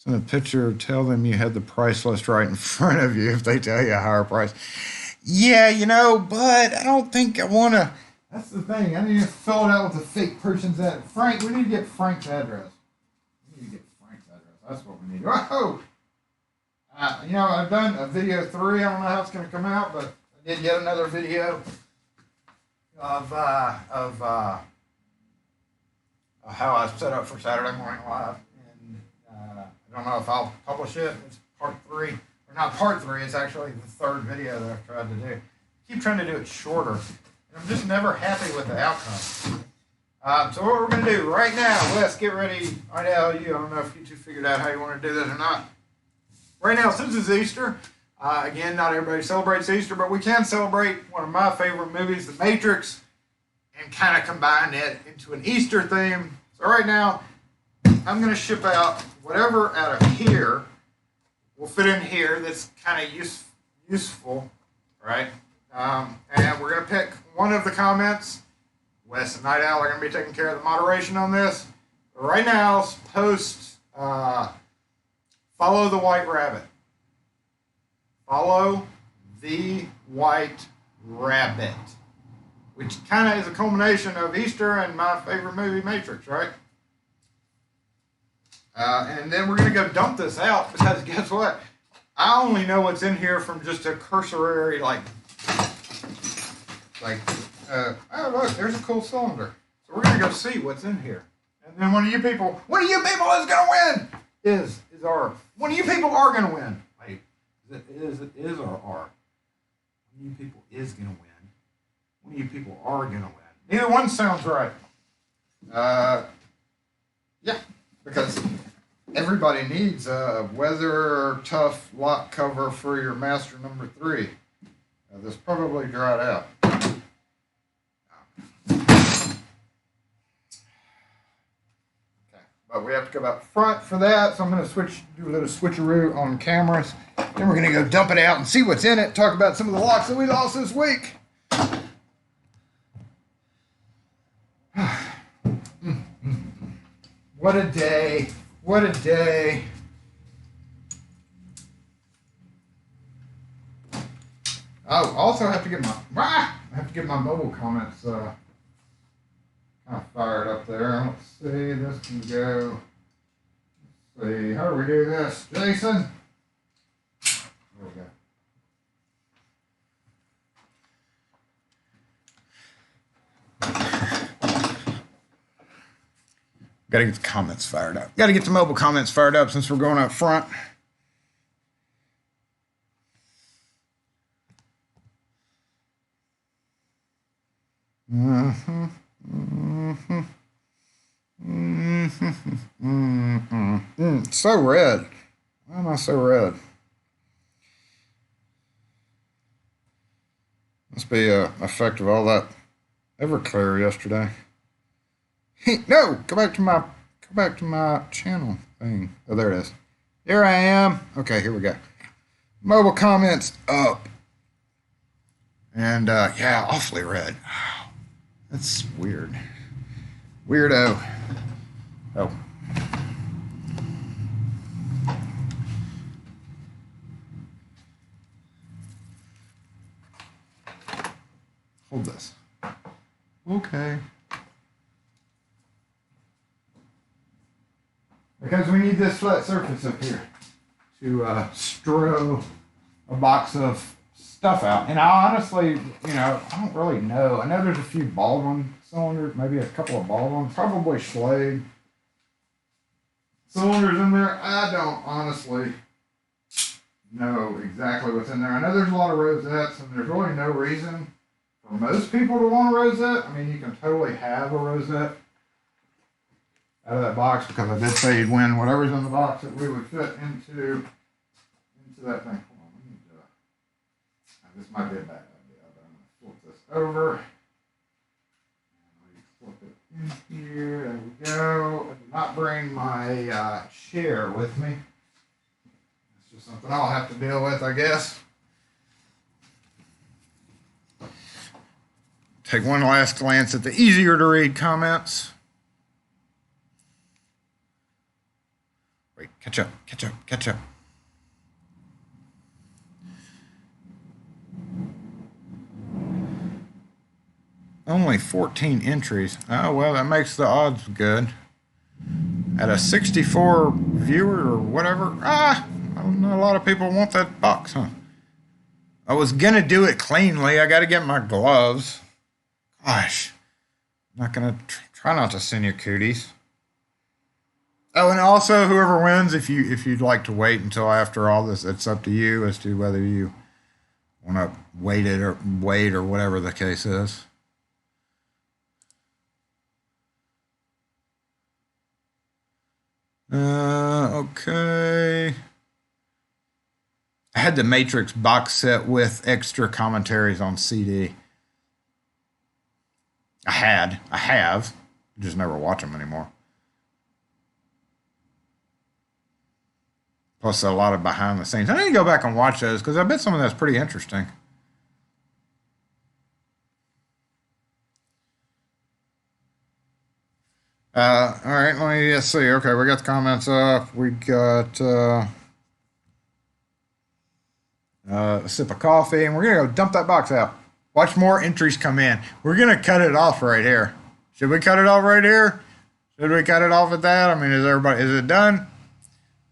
a picture. Tell them you had the price list right in front of you if they tell you a higher price. Yeah, but I don't think I want to. That's the thing. I need to fill it out with a fake person's address. Frank, we need to get Frank's address. That's what we need. Oh! I've done a video 3. I don't know how it's going to come out, but I did yet another video of how I set up for Saturday Morning Live. And I don't know if I'll publish it. It's part 3. Or not part 3. It's actually the 3rd video that I've tried to do. I keep trying to do it shorter. I'm just never happy with the outcome. So what we're going to do right now, let's get ready. I don't know if you two figured out how you want to do this or not. Right now, since it's Easter, again, not everybody celebrates Easter, but we can celebrate one of my favorite movies, The Matrix, and kind of combine it into an Easter theme. So right now, I'm going to ship out whatever out of here will fit in here that's kind of useful, right? And we're going to pick one of the comments. Wes and Night Owl are going to be taking care of the moderation on this. But right now, post, follow the White Rabbit. Follow the White Rabbit. Which kind of is a culmination of Easter and my favorite movie, Matrix, right? And then we're going to go dump this out because guess what? I only know what's in here from just a cursory, oh look, there's a cool cylinder. So we're gonna go see what's in here. And then one of you people is gonna win. One of you people are gonna win. Wait, is it or are? One of you people is gonna win. One of you people are gonna win. Neither one sounds right. Yeah, because everybody needs a weather tough lock cover for your master number 3. This probably dried out. But we have to go up front for that, so I'm going to do a little switcheroo on cameras. Then we're going to go dump it out and see what's in it, talk about some of the locks that we lost this week. What a day. What a day. Oh, also have to get my mobile comments kind of fired up there. Let's see, this can go. Let's see, how do we do this, Jason? There we go. Got to get the comments fired up. Got to get the mobile comments fired up since we're going up front. So red. Why am I so red? Must be a effect of all that Everclear yesterday. No, go back to my channel thing. Oh, there it is. Here I am. Okay, here we go. Mobile comments up. And yeah, awfully red. That's weird. Weirdo. Oh. Hold this. Okay. Because we need this flat surface up here to strew a box of stuff out. And I honestly, I don't really know. I know there's a few Baldwin cylinders, maybe a couple of Baldwin, probably Schlage cylinders in there. I don't honestly know exactly what's in there. I know there's a lot of rosettes, and there's really no reason for most people to want a rosette. I mean, you can totally have a rosette out of that box, because I did say you'd win whatever's in the box that we would fit into that thing. Hold on, we need to, this might be a bad idea, but I'm going to flip this over. And flip it in here. There we go. I did not bring my chair with me. It's just something I'll have to deal with, I guess. Take one last glance at the easier to read comments. Wait, catch up. Only 14 entries. Oh, well, that makes the odds good. At a 64 viewer or whatever. I don't know, a lot of people want that box, huh? I was going to do it cleanly. I got to get my gloves. Gosh. I'm not going to try not to send you cooties. Oh, and also, whoever wins, if you'd like to wait until after all this, it's up to you as to whether you want to wait or whatever the case is. Okay. I had the Matrix box set with extra commentaries on CD. I have. Just never watch them anymore. Plus a lot of behind the scenes. I need to go back and watch those because I bet some of that's pretty interesting. All right, let me just see. Okay, we got the comments up. We got a sip of coffee, and we're going to go dump that box out. Watch more entries come in. We're going to cut it off right here. Should we cut it off right here? Should we cut it off at that? I mean, is it done?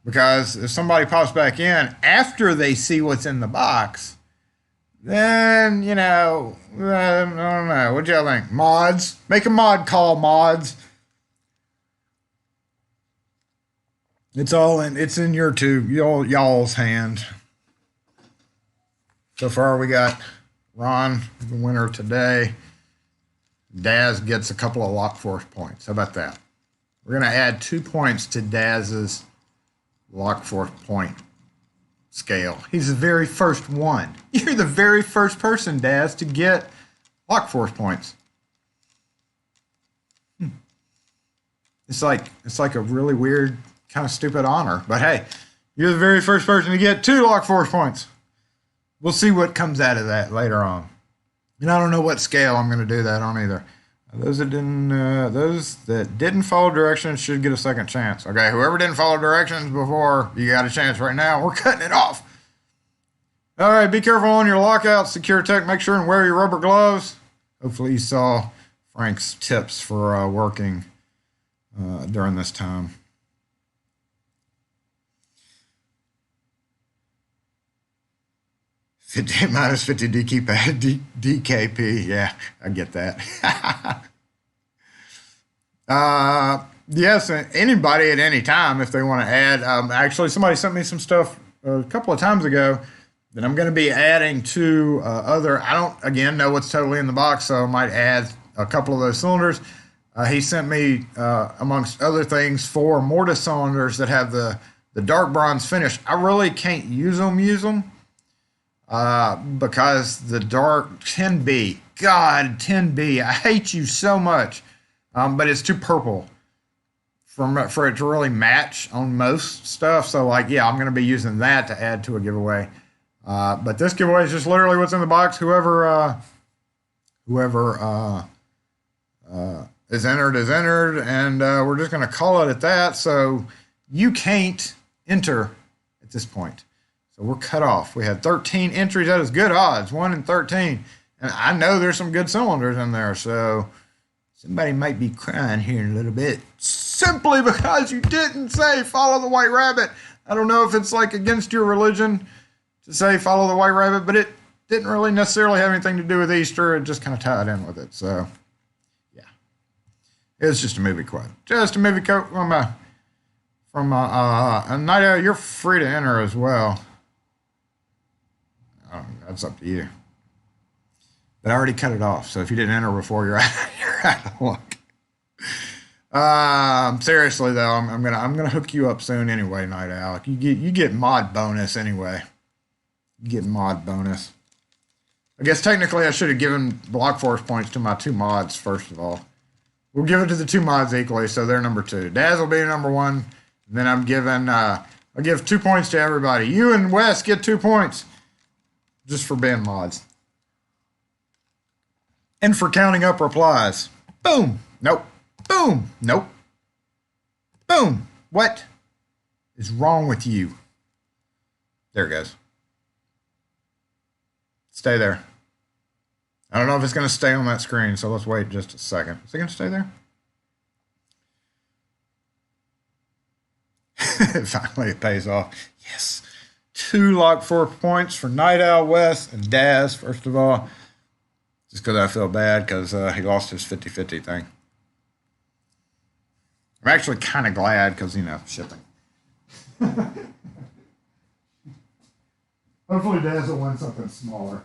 Because if somebody pops back in after they see what's in the box, then, I don't know. What y'all think? Mods? Make a mod call, mods. It's in your y'all's hand. So far we got Ron, the winner today. Daz gets a couple of lock force points. How about that? We're going to add 2 points to Daz's lock force point scale. He's the very first one. You're the very first person, Daz, to get lock force points. It's like a really weird, kind of stupid honor. But hey, you're the very first person to get 2 lock force points. We'll see what comes out of that later on. And I don't know what scale I'm going to do that on either. Those that didn't follow directions should get a second chance. Okay, whoever didn't follow directions before, you got a chance right now. We're cutting it off. All right, be careful on your lockouts. Secure tech. Make sure and wear your rubber gloves. Hopefully you saw Frank's tips for working during this time. Minus 50 DKP. Yeah, I get that. Yes, anybody at any time if they want to add. Actually, somebody sent me some stuff a couple of times ago that I'm going to be adding to other. I don't, again, know what's totally in the box, so I might add a couple of those cylinders. He sent me, amongst other things, 4 mortise cylinders that have the dark bronze finish. I really can't use them. Because the dark 10B, God, 10B, I hate you so much, but it's too purple for it to really match on most stuff. So, like, yeah, I'm going to be using that to add to a giveaway. But this giveaway is just literally what's in the box. Whoever is entered, and we're just going to call it at that. So you can't enter at this point. So we're cut off. We had 13 entries. That is good odds, 1 in 13. And I know there's some good cylinders in there, so somebody might be crying here in a little bit simply because you didn't say follow the white rabbit. I don't know if it's like against your religion to say follow the white rabbit, but it didn't really necessarily have anything to do with Easter. It just kind of tied in with it. So, yeah. It's just a movie quote. Just a movie quote from a Night Owl. You're free to enter as well. That's up to you. But I already cut it off, so if you didn't enter before, you're out of luck. Seriously though, I'm gonna hook you up soon anyway, Night Owl. You get mod bonus anyway. You get mod bonus. I guess technically I should have given block force points to my 2 mods first of all. We'll give it to the 2 mods equally, so they're number 2. Daz will be number 1. And then I'm giving I'll give 2 points to everybody. You and Wes get 2 points. Just for being mods. And for counting up replies. Boom. Nope. Boom. Nope. Boom. What is wrong with you? There it goes. Stay there. I don't know if it's going to stay on that screen, so let's wait just a second. Is it going to stay there? Finally, it pays off. Yes. 2 lock force points for Night Owl, Wes, and Daz, first of all. Just because I feel bad because he lost his 50-50 thing. I'm actually kind of glad because, shipping. Hopefully Daz will win something smaller.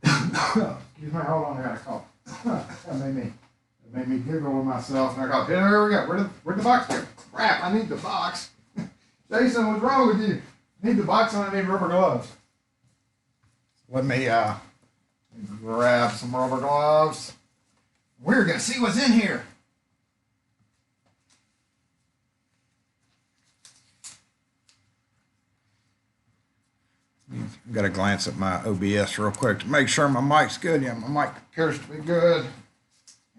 Excuse me, hold on, I got a cough. That made me giggle with myself. And I go, here we go. Where'd the box go? Crap, I need the box. Jason, what's wrong with you? I need the box and I need rubber gloves. Let me grab some rubber gloves. We're going to see what's in here. I've got to glance at my OBS real quick to make sure my mic's good. Yeah, my mic appears to be good.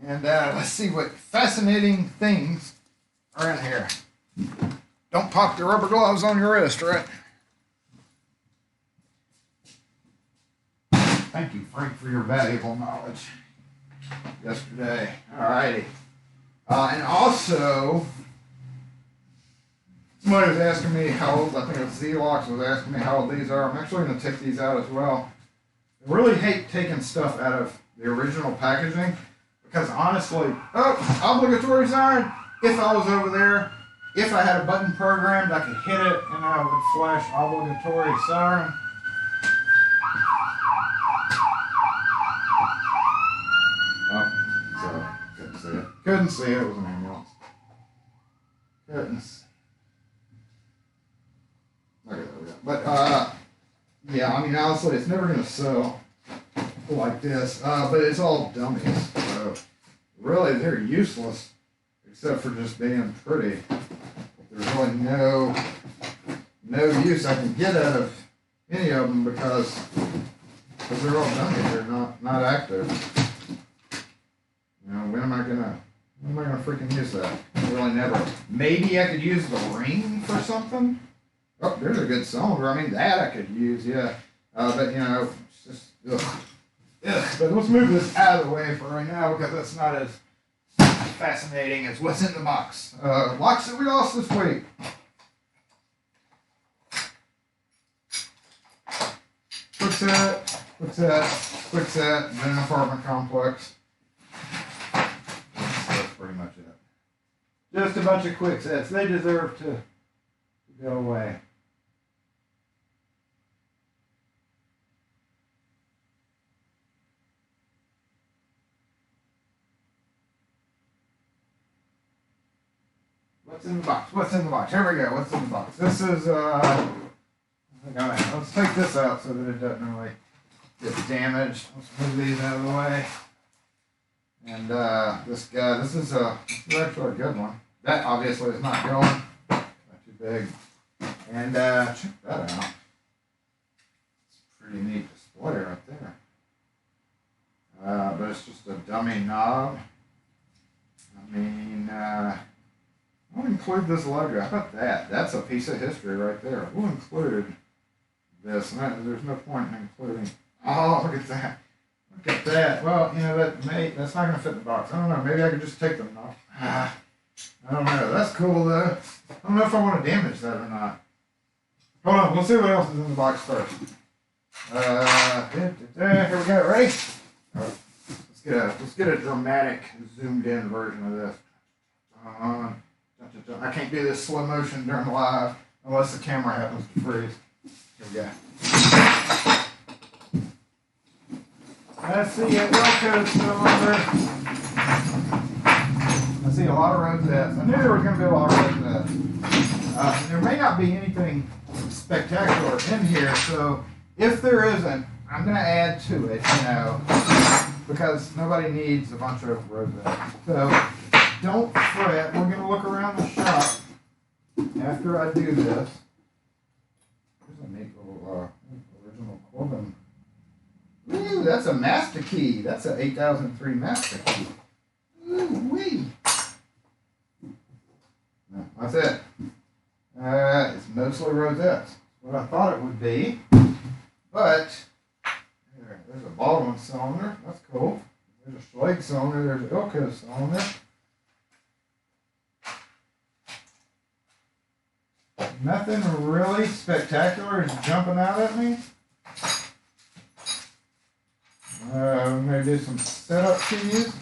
And let's see what fascinating things are in here. Don't pop your rubber gloves on your wrist, right? Thank you, Frank, for your valuable knowledge yesterday. All righty. And also, somebody was asking me how old, I think it was Z-Locks was asking me how old these are. I'm actually going to take these out as well. I really hate taking stuff out of the original packaging because honestly, obligatory sign, if I was over there, if I had a button programmed, I could hit it and I would flash obligatory siren. Couldn't see it. Couldn't see it. It was an ambulance. Couldn't see. Okay, there we go. But, yeah, I mean, honestly, it's never going to sell like this. But it's all dummies. So, really, they're useless. Except for just being pretty. There's really no use I can get out of any of them because they're all dummies. They're not active. You know, when am I gonna freaking use that? Really never. Maybe I could use the ring for something. Oh, there's a good cylinder. I mean, that I could use, yeah. But you know, it's just ugh. But let's move this out of the way for right now because that's not as fascinating as what's in the box. Locks that we lost this week. Quick set, in an apartment complex. That's pretty much it. Just a bunch of quick sets. They deserve to go away. What's in the box? What's in the box? Here we go. What's in the box? This is, let's take this out so that it doesn't really get damaged. Let's move these out of the way. And this guy, this is actually a good one. That obviously is not going. Not too big. And check that out. It's a pretty neat display right there. But it's just a dummy knob. I mean, I'll include this logo. How about that? That's a piece of history right there. We'll include this. There's no point in including. Oh, look at that. Look at that. Well, you know, that's not going to fit in the box. I don't know. Maybe I could just take them off. I don't know. That's cool, though. I don't know if I want to damage that or not. Hold on. We'll see what else is in the box first. Here we go. Ready? Let's get a dramatic, zoomed-in version of this. I can't do this slow motion during live unless the camera happens to freeze. Here we go. I see a Wilco cylinder. I see a lot of rosettes. I knew there was going to be a lot of rosettes. There may not be anything spectacular in here, so if there isn't, I'm going to add to it, you know, because nobody needs a bunch of rosettes. So don't fret. We're going to look around the shop after I do this. There's a neat little original Corbin. Ooh, that's a master key. That's an 8003 master key. Ooh wee. No, that's it. It's mostly rosettes. What I thought it would be, but there's a Baldwin cylinder. That's cool. There's a Schlage cylinder. There's an Ilko cylinder. Nothing really spectacular is jumping out at me. Maybe do some setup keys.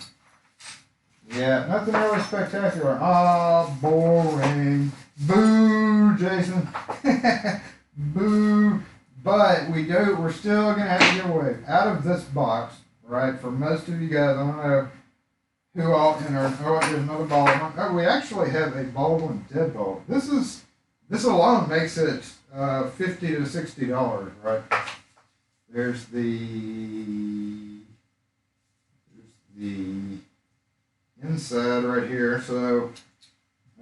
Yeah, nothing really spectacular. Ah, boring. Boo, Jason. Boo. But we're still gonna have to give away out of this box, right? For most of you guys, I don't know who all entered. Oh, there's another Baldwin. Oh, we actually have a Baldwin deadbolt. This alone makes it $50 to $60, right? There's the inside right here. So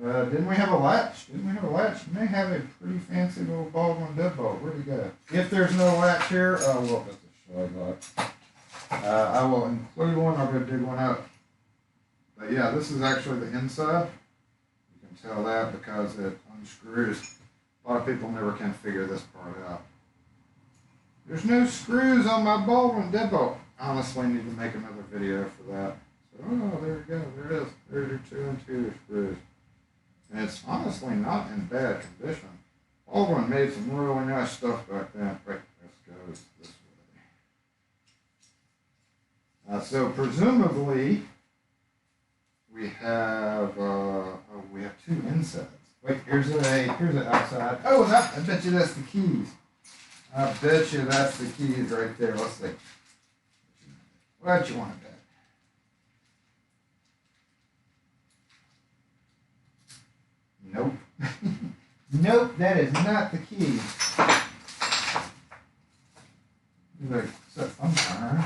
didn't we have a latch? We may have a pretty fancy little Baldwin deadbolt. Where'd he go? If there's no latch here, well, that's a Schlage lock. I will include one. I'll go dig one up. But yeah, this is actually the inside. You can tell that because it unscrews. A lot of people never can figure this part out. There's no screws on my Baldwin deadbolt. Honestly, I need to make another video for that. So, oh, there we go. There it is. There's your 2 and 2 screws. And it's honestly not in bad condition. Baldwin made some really nice stuff back then. Wait, this goes this way. So presumably we have 2 insets. Wait, here's an outside. Oh, and I bet you that's the keys. I bet you that's the keys right there. Let's see. What you want to bet? Nope, that is not the key. Like, set sometime.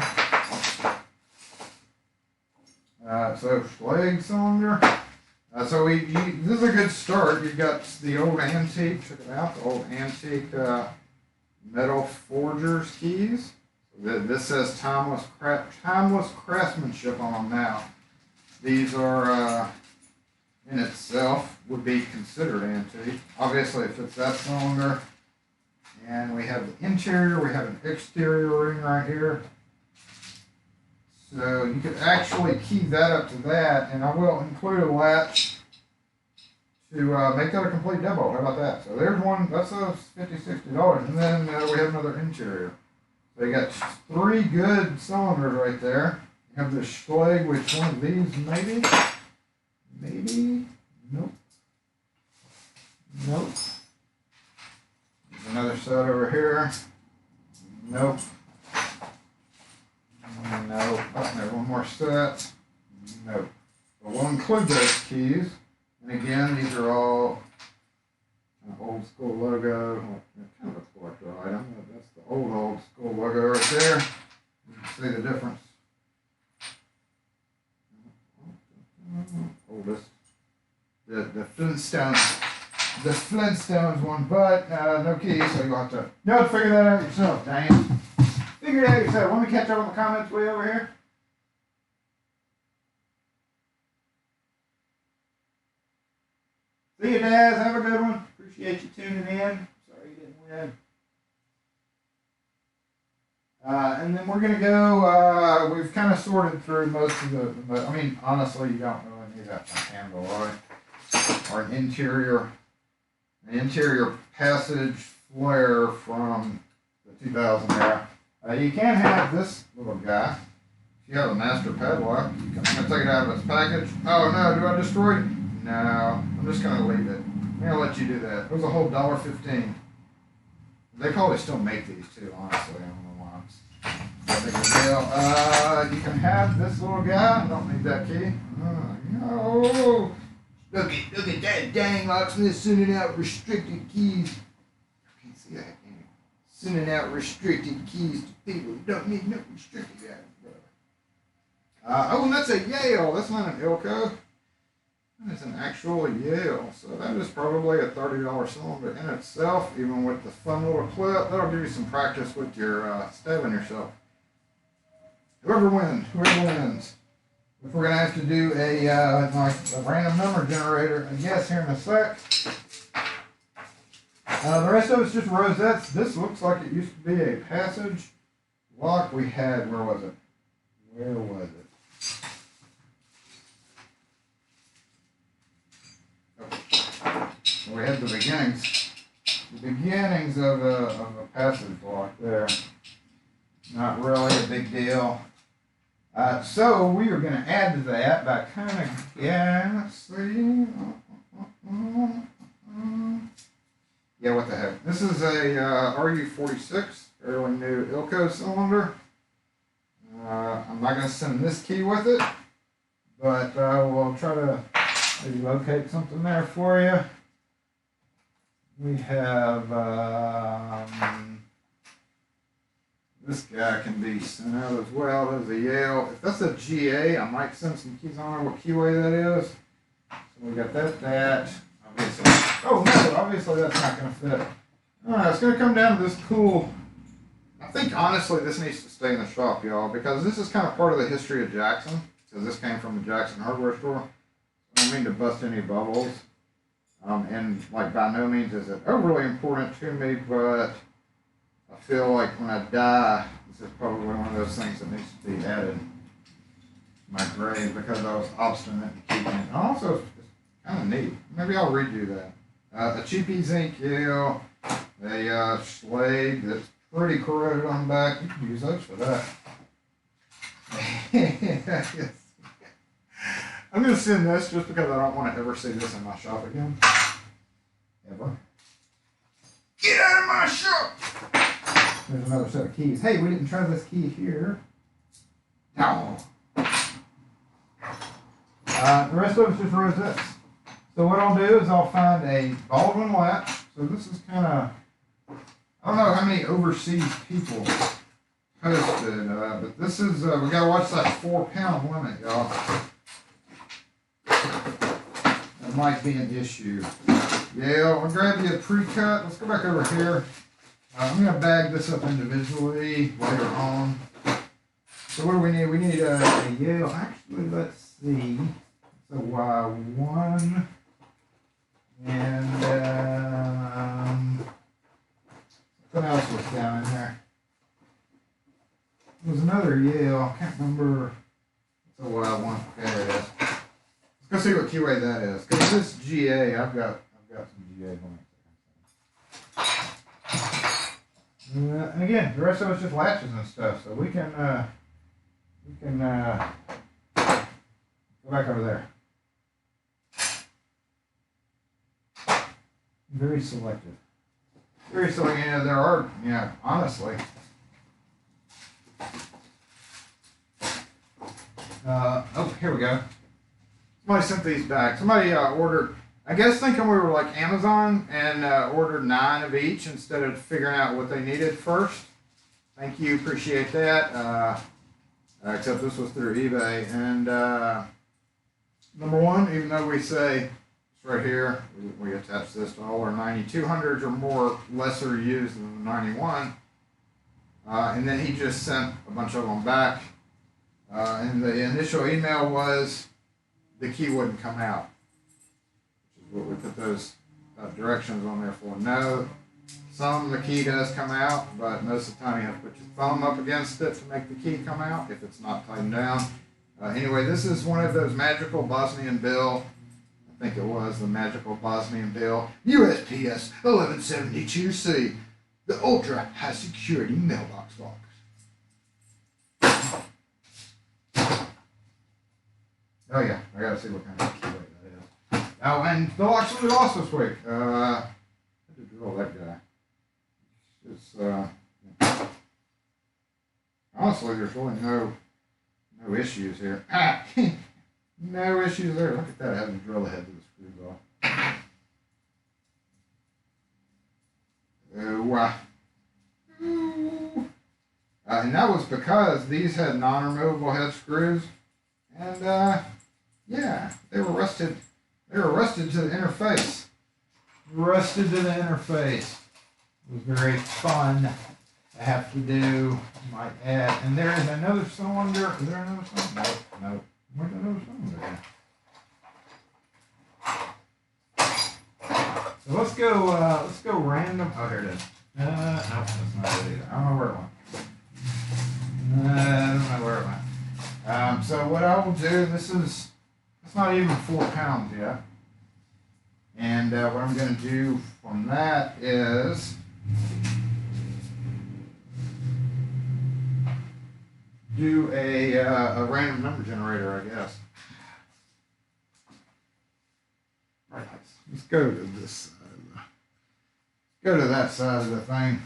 So Schlag cylinder. So this is a good start. You've got the old antique. Check it out. The old antique metal forgers keys. This says timeless craftsmanship on them now. These are in itself would be considered antique. Obviously, it fits that cylinder. And we have the interior. We have an exterior ring right here. So you could actually key that up to that, and I will include a latch to make that a complete demo. How about that? So there's one. That's $50, $60, and then we have another interior. So you got 3 good cylinders right there. You have the Schlag, which one of these maybe? Maybe? Nope. Nope. There's another set over here. Nope. Nope. Oh, there's one more set. Nope. But we'll include those keys. And again, these are all kind of old school logo. Kind of a collector item. That's the old school logo right there. You can see the difference. Oldest. The Flintstones one, but no keys, so you'll have to figure that out yourself, Diane. Figure it out yourself. Want me to catch up on the comments way over here? See you, Daz. Have a good one. Appreciate you tuning in. Sorry you didn't win. And then we're going to go, we've kind of sorted through most of the, I mean, honestly, you don't really need that handle, right? Or an interior passage flare from the 2000 era. You can have this little guy. If you have a master padlock, I'm going to take it out of its package. Oh no, do I destroy it? No, I'm just going to leave it. I'm going to let you do that. It was a whole $1.15. They probably still make these too, honestly. I don't know why. Big deal. You can have this little guy. I don't need that key. No. Look at that dang locksmith sending out restricted keys. I can't see that, can you? Sending out restricted keys to people who don't need no restricted guys, brother. And that's a Yale. That's not an Ilko. That's an actual Yale. So that is probably a $30 cylinder in itself, even with the fun little clip. That'll give you some practice with your stabbing yourself. Whoever wins. If we're going to have to do a random number generator, I guess, here in a sec. The rest of it's just rosettes. This looks like it used to be a passage lock we had. Where was it? Oh. We had the beginnings of a passage lock there. Not really a big deal. So we are going to add to that by kind of, let's see. Yeah, what the heck. This is a RU46, fairly new Ilko cylinder. I'm not going to send this key with it, but we'll try to maybe locate something there for you. We have... this guy can be sent out as well. There's a Yale. If that's a GA, I might send some keys on what keyway that is. So we got that. Obviously. Oh no, obviously that's not going to fit. Alright, it's going to come down to this cool. I think honestly this needs to stay in the shop, y'all, because this is kind of part of the history of Jackson. Because this came from the Jackson hardware store. I don't mean to bust any bubbles. And like by no means is it overly important to me, but I feel like when I die, this is probably one of those things that needs to be added to my grave because I was obstinate in keeping it. Also, it's kind of neat. Maybe I'll redo that. A cheapy zinc Yale, a Schlag that's pretty corroded on the back. You can use those for that. I'm going to send this just because I don't want to ever see this in my shop again. Ever. Get out of my shop! There's another set of keys. Hey, we didn't try this key here. No. The rest of it's just rosettes. So what I'll do is I'll find a Baldwin latch. So this is kind of, I don't know how many overseas people posted, but this is, we got to watch that 4-pound limit, y'all. That might be an issue. Yeah, I'll grab you a pre-cut. Let's go back over here. I'm going to bag this up individually later on. So what do we need? We need a Yale. Actually, let's see. So one and what else was down in there? There was another Yale. I can't remember. It's a wild one. There it is. Let's go see what keyway that is. Because this GA, I've got some GA going. And again, the rest of it's just latches and stuff, so we can go back over there. Very selective. Very selective. Yeah, there are, yeah, honestly. Oh, here we go. Somebody sent these back. Somebody ordered, I guess thinking we were like Amazon, and ordered 9 of each instead of figuring out what they needed first. Thank you, appreciate that. Except this was through eBay. And number one, even though we say it's right here, we attach this to all our 9200s or more lesser used than the 91. And then he just sent a bunch of them back. And the initial email was the key wouldn't come out. What we put those directions on there for. No, some the key does come out, but most of the time you have to put your thumb up against it to make the key come out if it's not tightened down. Anyway, this is one of those magical Bosnian bill. I think it was the magical Bosnian bill. USPS 1172C. The Ultra high security mailbox locks. Oh yeah, I gotta see what kind of keyway that is. Oh, and the locks was lost this week. I had to drill that guy. It's honestly, there's really no issues here. No issues there. Look at that. I had to drill the head of the screws off. And that was because these had non-removable head screws, and yeah, they were rusted. They were rusted to the interface. Rusted to the interface. It was very fun to have to do. Might add, and there is another cylinder. Is there another cylinder? No, no. Where's another cylinder? So let's go random. Oh, here it is. No, that's not it either. I don't know where it went. I don't know where it went. So what I will do, it's not even 4 pounds yet. And what I'm going to do from that is do a random number generator, I guess. Right, let's go to this side. Go to that side of the thing.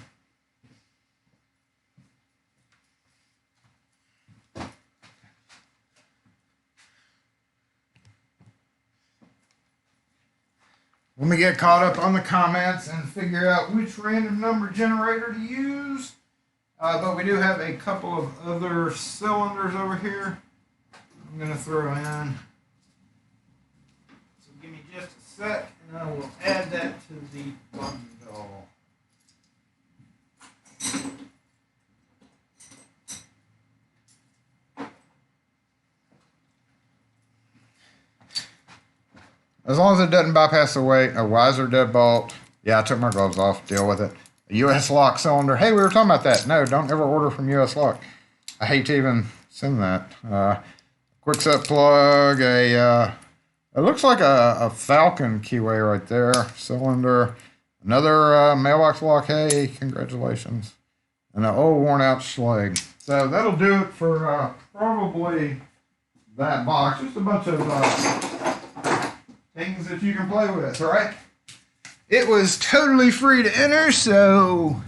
Let me get caught up on the comments and figure out which random number generator to use. But we do have a couple of other cylinders over here I'm going to throw in. So give me just a sec and I will add that to the bundle. As long as it doesn't bypass the weight, a wiser deadbolt. Yeah, I took my gloves off. Deal with it. A US lock cylinder. Hey, we were talking about that. No, don't ever order from US Lock. I hate to even send that. Quick set plug. It looks like a Falcon keyway right there. Cylinder. Another mailbox lock. Hey, congratulations. And an old worn out Schlage. So that'll do it for probably that box. Just a bunch of things that you can play with, right? It was totally free to enter, so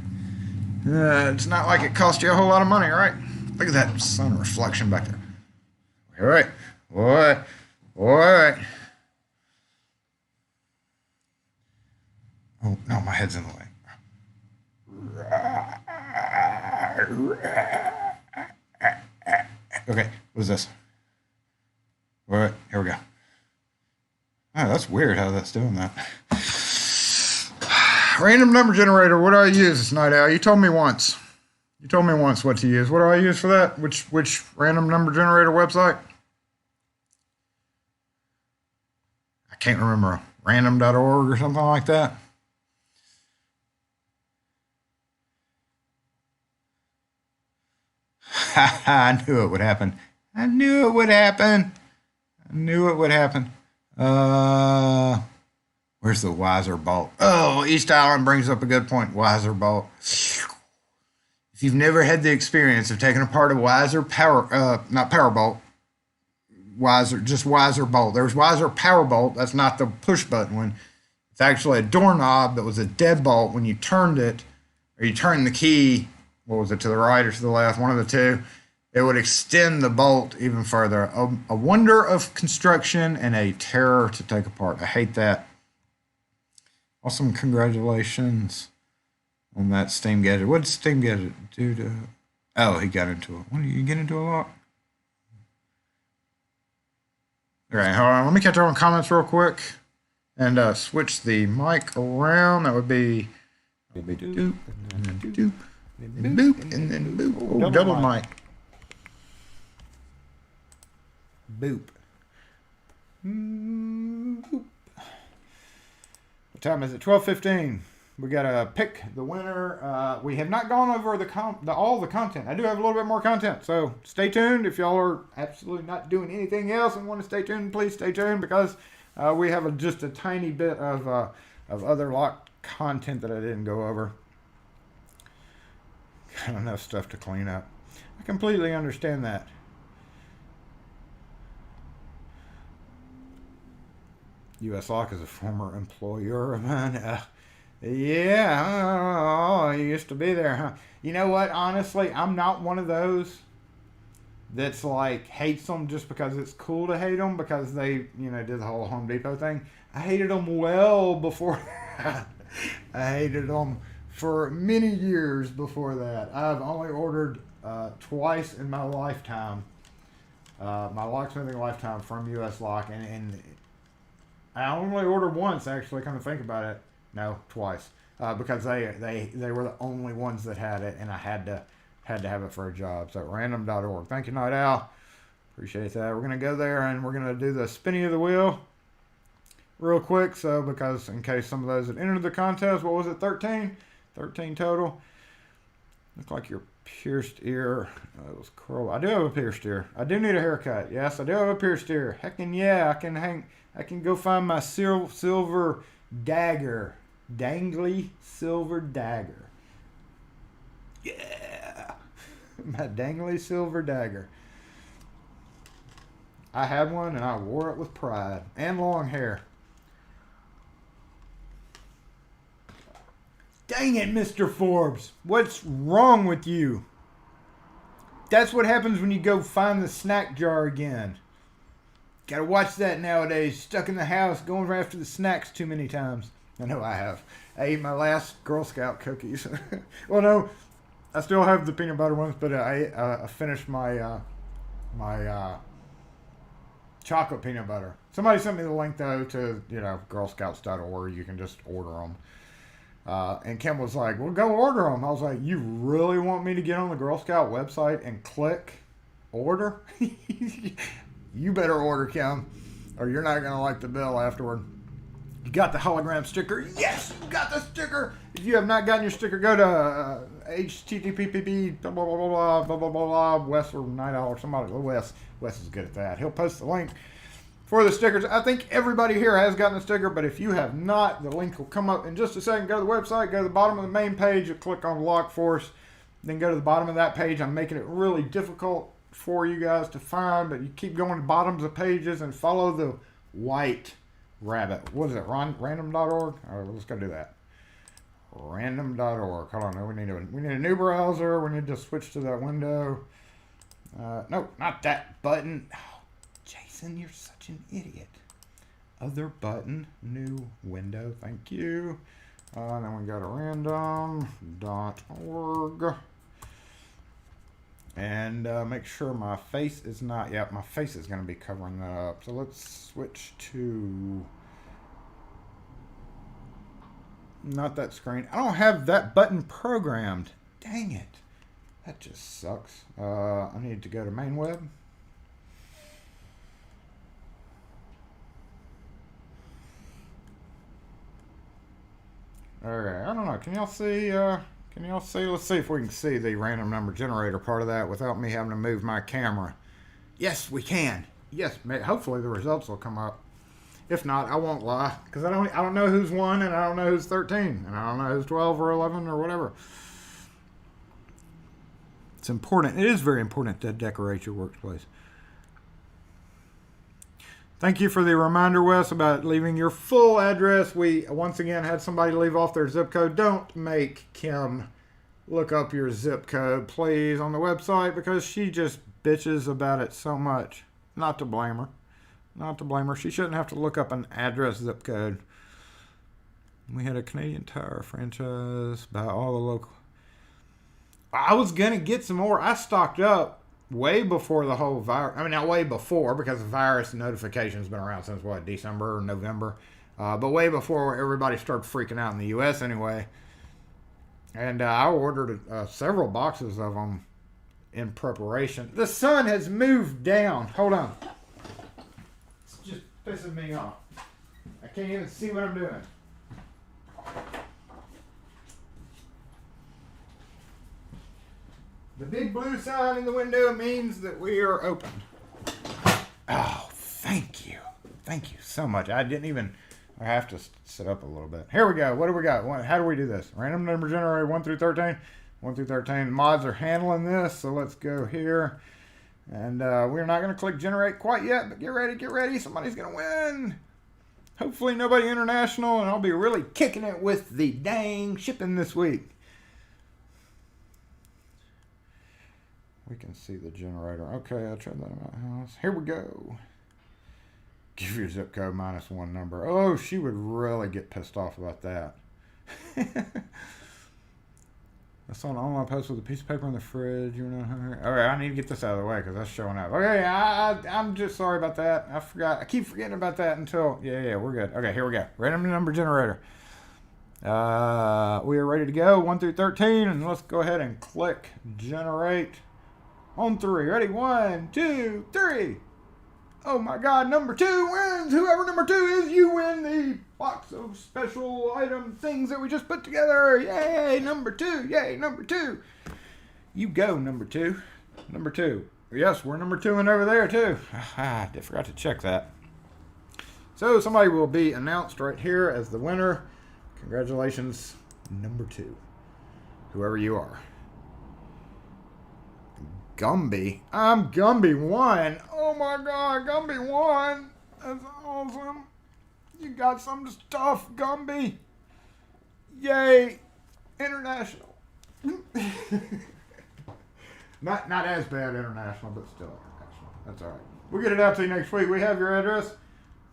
it's not like it cost you a whole lot of money, right? Look at that sun reflection back there. All right, all right. Oh, no, my head's in the way. Okay, what is this? All right, here we go. Oh, that's weird how that's doing that. Random number generator. What do I use this Night Owl? You told me once. You told me once what to use. What do I use for that? Which random number generator website? I can't remember. Random.org or something like that. I knew it would happen. I knew it would happen. I knew it would happen. Where's the Wiser Bolt? Oh, East Island brings up a good point. Wiser Bolt. If you've never had the experience of taking apart a Wiser Power, not Power Bolt, Wiser, just Wiser Bolt. There's Wiser Power Bolt. That's not the push button one. It's actually a doorknob that was a deadbolt. When you turned it, or you turned the key, what was it, to the right or to the left, one of the two, it would extend the bolt even further. A wonder of construction and a terror to take apart. I hate that. Awesome, congratulations on that Steam Gadget. What did Steam Gadget do to... Oh, he got into it. What, did you get into a lock? Okay, hold on. Let me catch up on comments real quick and switch the mic around. That would be doop, and then doop, and then boop, and then boop. Oh, double mic. Boop. Boop. What time is it? 12:15. We got to pick the winner. We have not gone over all the content. I do have a little bit more content, so stay tuned. If y'all are absolutely not doing anything else and want to stay tuned, please stay tuned, because we have just a tiny bit of other lock content that I didn't go over. Got enough stuff to clean up. I completely understand that. US Lock is a former employer of mine. Yeah, you used to be there, huh? You know what? Honestly, I'm not one of those that's like hates them just because it's cool to hate them, because they, did the whole Home Depot thing. I hated them well before that. I hated them for many years before that. I've only ordered twice in my lifetime, my locksmithing lifetime, from US Lock, and I only ordered once, actually, come to think about it. No, twice, because they were the only ones that had it, and I had to have it for a job. So random.org. Thank you, Night Owl. Appreciate that. We're gonna go there and we're gonna do the spinning of the wheel real quick. So because in case some of those that entered the contest, what was it? 13 total. Look like your pierced ear. It was curl. I do have a pierced ear. I do need a haircut. Yes, I do have a pierced ear. Heckin' yeah, I can go find my silver dagger. Dangly silver dagger. Yeah. My dangly silver dagger. I had one and I wore it with pride. And long hair. Dang it, Mr. Forbes. What's wrong with you? That's what happens when you go find the snack jar again. Gotta watch that nowadays. Stuck in the house, going right after the snacks too many times. I know I have. I ate my last Girl Scout cookies. Well, no, I still have the peanut butter ones, but I finished my chocolate peanut butter. Somebody sent me the link, though, to, girlscouts.org. You can just order them. And Kim was like, well, go order them. I was like, you really want me to get on the Girl Scout website and click order? You better order, Kim, or you're not going to like the bill afterward. You got the hologram sticker. Yes, you got the sticker. If you have not gotten your sticker, go to http blah, blah, blah, blah, blah, blah, blah, Wes or Night Owl or somebody. Wes is good at that. He'll post the link for the stickers. I think everybody here has gotten a sticker, but if you have not, the link will come up in just a second. Go to the website, go to the bottom of the main page, you click on Lock Force, then go to the bottom of that page. I'm making it really difficult for you guys to find, but you keep going to bottoms of pages and follow the white rabbit. What is it? Random.org? All right, let's go do that. Random.org. Hold on. We need a new browser. We need to switch to that window. No, not that button. Oh, Jason, you're such an idiot. Other button. New window. Thank you. Then we go to random.org. And make sure my face is not, yep, my face is going to be covering that up. So let's switch to, not that screen. I don't have that button programmed. Dang it. That just sucks. I need to go to main web. Okay, I don't know. Can y'all see? Let's see if we can see the random number generator part of that without me having to move my camera. Yes, we can. Yes, hopefully the results will come up. If not, I won't lie, because I don't know who's 1 and I don't know who's 13 and I don't know who's 12 or 11 or whatever. It's important. It is very important to decorate your workplace. Thank you for the reminder, Wes, about leaving your full address. We, once again, had somebody leave off their zip code. Don't make Kim look up your zip code, please, on the website, because she just bitches about it so much. Not to blame her. Not to blame her. She shouldn't have to look up an address zip code. We had a Canadian Tire franchise by all the local. I was going to get some more. I stocked up way before the whole virus. I mean, not way before, because the virus notification has been around since, what, December or November? But way before everybody started freaking out in the U.S. anyway. And I ordered several boxes of them in preparation. The sun has moved down. Hold on. It's just pissing me off. I can't even see what I'm doing. The big blue sign in the window means that we are open. Oh, thank you. Thank you so much. I have to sit up a little bit. Here we go. What do we got? How do we do this? Random number generator 1 through 13. 1 through 13. Mods are handling this, so let's go here. And we're not going to click generate quite yet, but get ready, get ready. Somebody's going to win. Hopefully nobody international, and I'll be really kicking it with the dang shipping this week. We can see the generator. Okay, I'll try that about house. Here we go. Give your zip code -1 number. Oh, she would really get pissed off about that. I saw an online post with a piece of paper in the fridge. You're not hungry. All right, I need to get this out of the way because that's showing up. Okay, I'm just sorry about that. I forgot. I keep forgetting about that until... Yeah, we're good. Okay, here we go. Random number generator. We are ready to go. 1 through 13. And let's go ahead and click generate. On 3. Ready? 1, 2, 3. Oh my God, number 2 wins. Whoever number 2 is, you win the box of special item things that we just put together. Yay, number 2. Yay, number 2. You go, number 2. Number 2. Yes, we're number 2 and over there too. I forgot to check that. So somebody will be announced right here as the winner. Congratulations, number 2. Whoever you are. Gumby. I'm Gumby 1. Oh my God, Gumby 1. That's awesome. You got some stuff, Gumby. Yay. International. Not as bad international, but still international. That's all right. We'll get it out to you next week. We have your address.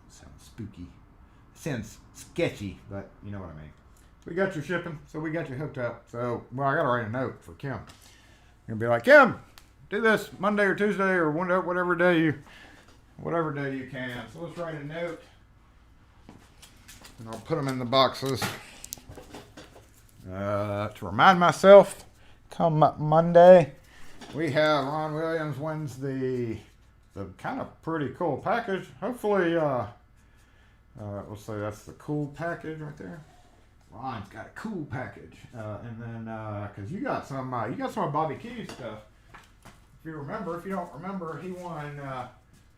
Sounds spooky. Sounds sketchy, but you know what I mean. We got your shipping, so we got you hooked up. So, well, I got to write a note for Kim. You're going to be like, Kim, do this Monday or Tuesday or whatever day you can. So let's write a note. And I'll put them in the boxes. To remind myself, come Monday, we have Ron Williams wins the kind of pretty cool package. Hopefully, we'll say that's the cool package right there. Ron's got a cool package. And then, because you got some of Bobby Key's stuff. If you don't remember, he won,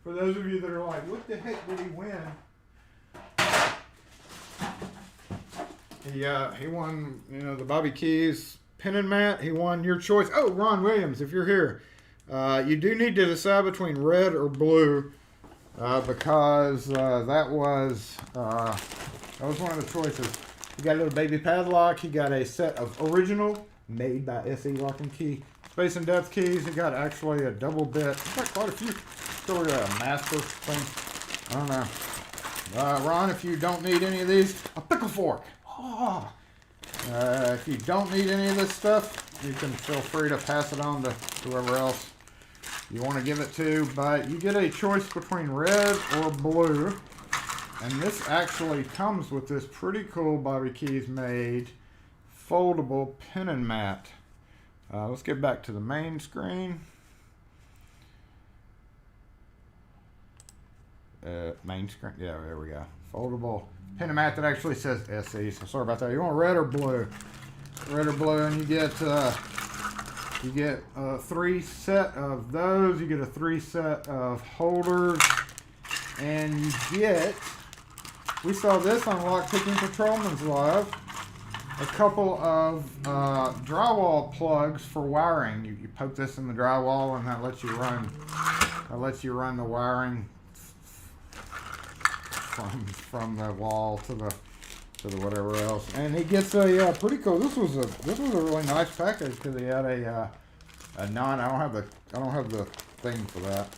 for those of you that are like, what the heck did he win? He won, the Bobby Keys pen and mat. He won your choice. Oh, Ron Williams, if you're here. You do need to decide between red or blue, because that was one of the choices. He got a little baby padlock. He got a set of original, made by SE Lock and Key space and depth keys. He got actually a double bit. He's got quite a few. Sort of a master thing. I don't know. Ron, if you don't need any of these, a pickle fork. Oh, If you don't need any of this stuff, you can feel free to pass it on to whoever else you want to give it to, but you get a choice between red or blue. And this actually comes with this pretty cool Bobby Keys made foldable pin and mat. Let's get back to the main screen. Main screen, yeah, there we go. Foldable pin and mat that actually says SE. So sorry about that. You want red or blue? Red or blue, and you get 3 set of those. You get a 3 set of holders, and you get. We saw this on Lockpicking Patrolman's Live. A couple of drywall plugs for wiring. You poke this in the drywall, and that lets you run. The wiring from the wall to the whatever else. And he gets a pretty cool. This was a really nice package because he had a non. I don't have the thing for that.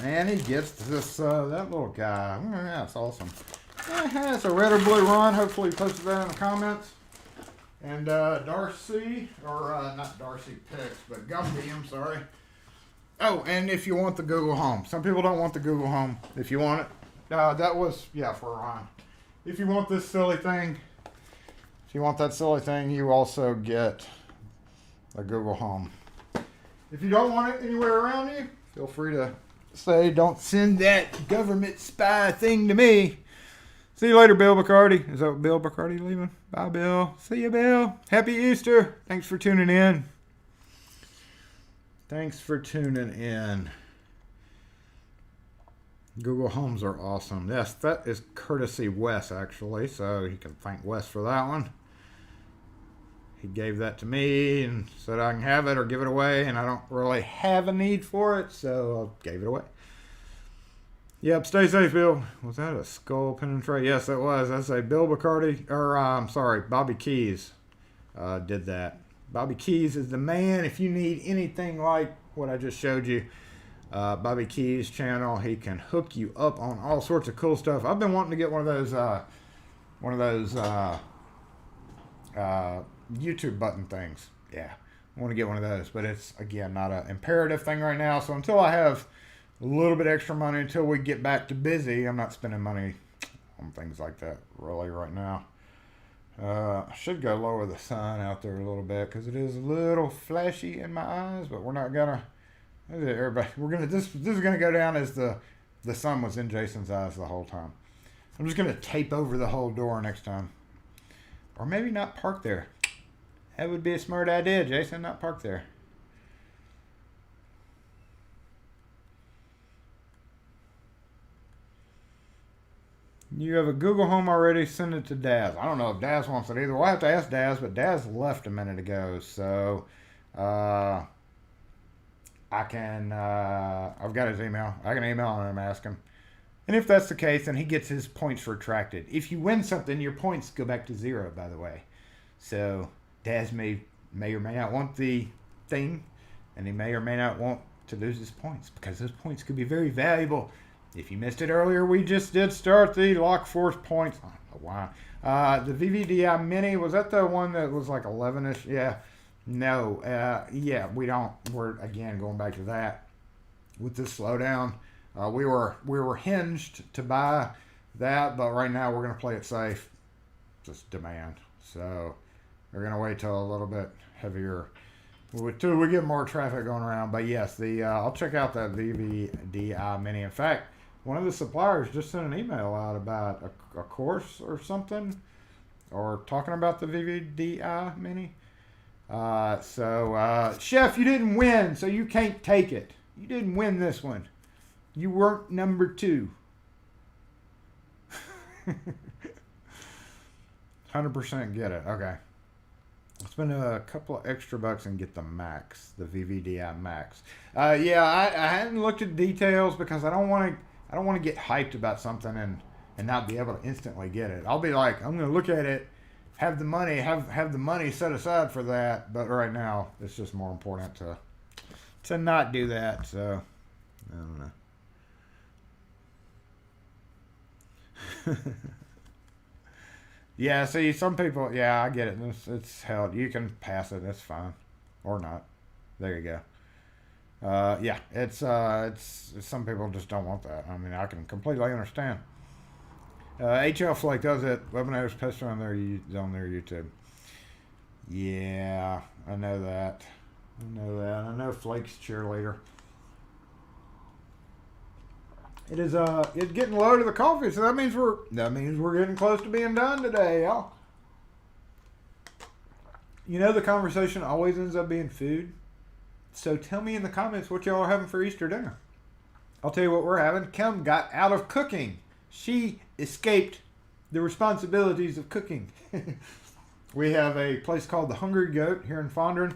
And he gets this that little guy. Yeah, it's awesome. It's a red or blue run. Hopefully he posted that in the comments. And Darcy, or not Darcy Picks, but Gumby, I'm sorry. Oh, and if you want the Google Home. Some people don't want the Google Home. If you want it, that was, yeah, for Ron. If you want this silly thing, you also get a Google Home. If you don't want it anywhere around you, feel free to say, don't send that government spy thing to me. See you later, Bill Bacardi. Is that Bill Bacardi leaving? Bye, Bill. See you, Bill. Happy Easter. Thanks for tuning in. Google Homes are awesome. Yes, that is courtesy Wes, actually, so you can thank Wes for that one. He gave that to me and said I can have it or give it away, and I don't really have a need for it, so I gave it away. Yep, stay safe, Bill. Was that a skull penetrate? Yes, it was. That's a Bill Bacardi, or I'm sorry, Bobby Keys did that. Bobby Keys is the man. If you need anything like what I just showed you, Bobby Keys channel, he can hook you up on all sorts of cool stuff. I've been wanting to get one of those YouTube button things. Yeah, I want to get one of those, but it's, again, not an imperative thing right now. So until I have a little bit extra money, until we get back to busy, I'm not spending money on things like that really right now. I should go lower the sun out there a little bit because it is a little flashy in my eyes, but we're not gonna. Everybody, this is gonna go down as the sun was in Jason's eyes the whole time. I'm just gonna tape over the whole door next time, or maybe not park there. That would be a smart idea, Jason. Not park there. You have a Google Home already, send it to Daz. I don't know if Daz wants it either. We'll have to ask Daz, but Daz left a minute ago. So, I can, I've got his email. I can email him and ask him. And if that's the case, then he gets his points retracted. If you win something, your points go back to 0, by the way. So, Daz may or may not want the thing, and he may or may not want to lose his points, because those points could be very valuable. If you missed it earlier, we just did start the Lock Force points. I don't know why. The VVDI Mini, was that the one that was like 11-ish? Yeah. No. Yeah, we're, again, going back to that. With this slowdown, we were hinged to buy that, but right now we're going to play it safe. Just demand. So we're going to wait till a little bit heavier. Till we get more traffic going around. But yes, I'll check out that VVDI Mini. In fact, one of the suppliers just sent an email out about a course or something, or talking about the VVDI Mini. Chef, you didn't win, so you can't take it. You didn't win this one. You weren't number 2. 100% get it. Okay. I'll spend a couple of extra bucks and get the Max, the VVDI Max. Yeah, I hadn't looked at details because I don't want to get hyped about something and not be able to instantly get it. I'll be like, I'm going to look at it, have the money set aside for that, but right now it's just more important to not do that. So I don't know. Yeah, see, some people, yeah, I get it. It's held. You can pass it. That's fine. Or not. There you go. Yeah, it's some people just don't want that. I mean, I can completely understand. HL Flake does it. Webinars posted on their YouTube. Yeah, I know that. I know Flake's cheerleader. It's getting low to the coffee, so that means we're getting close to being done today, y'all. You know, the conversation always ends up being food. So tell me in the comments what y'all are having for Easter dinner. I'll tell you what we're having. Kim got out of cooking. She escaped the responsibilities of cooking. We have a place called the Hungry Goat here in Fondren,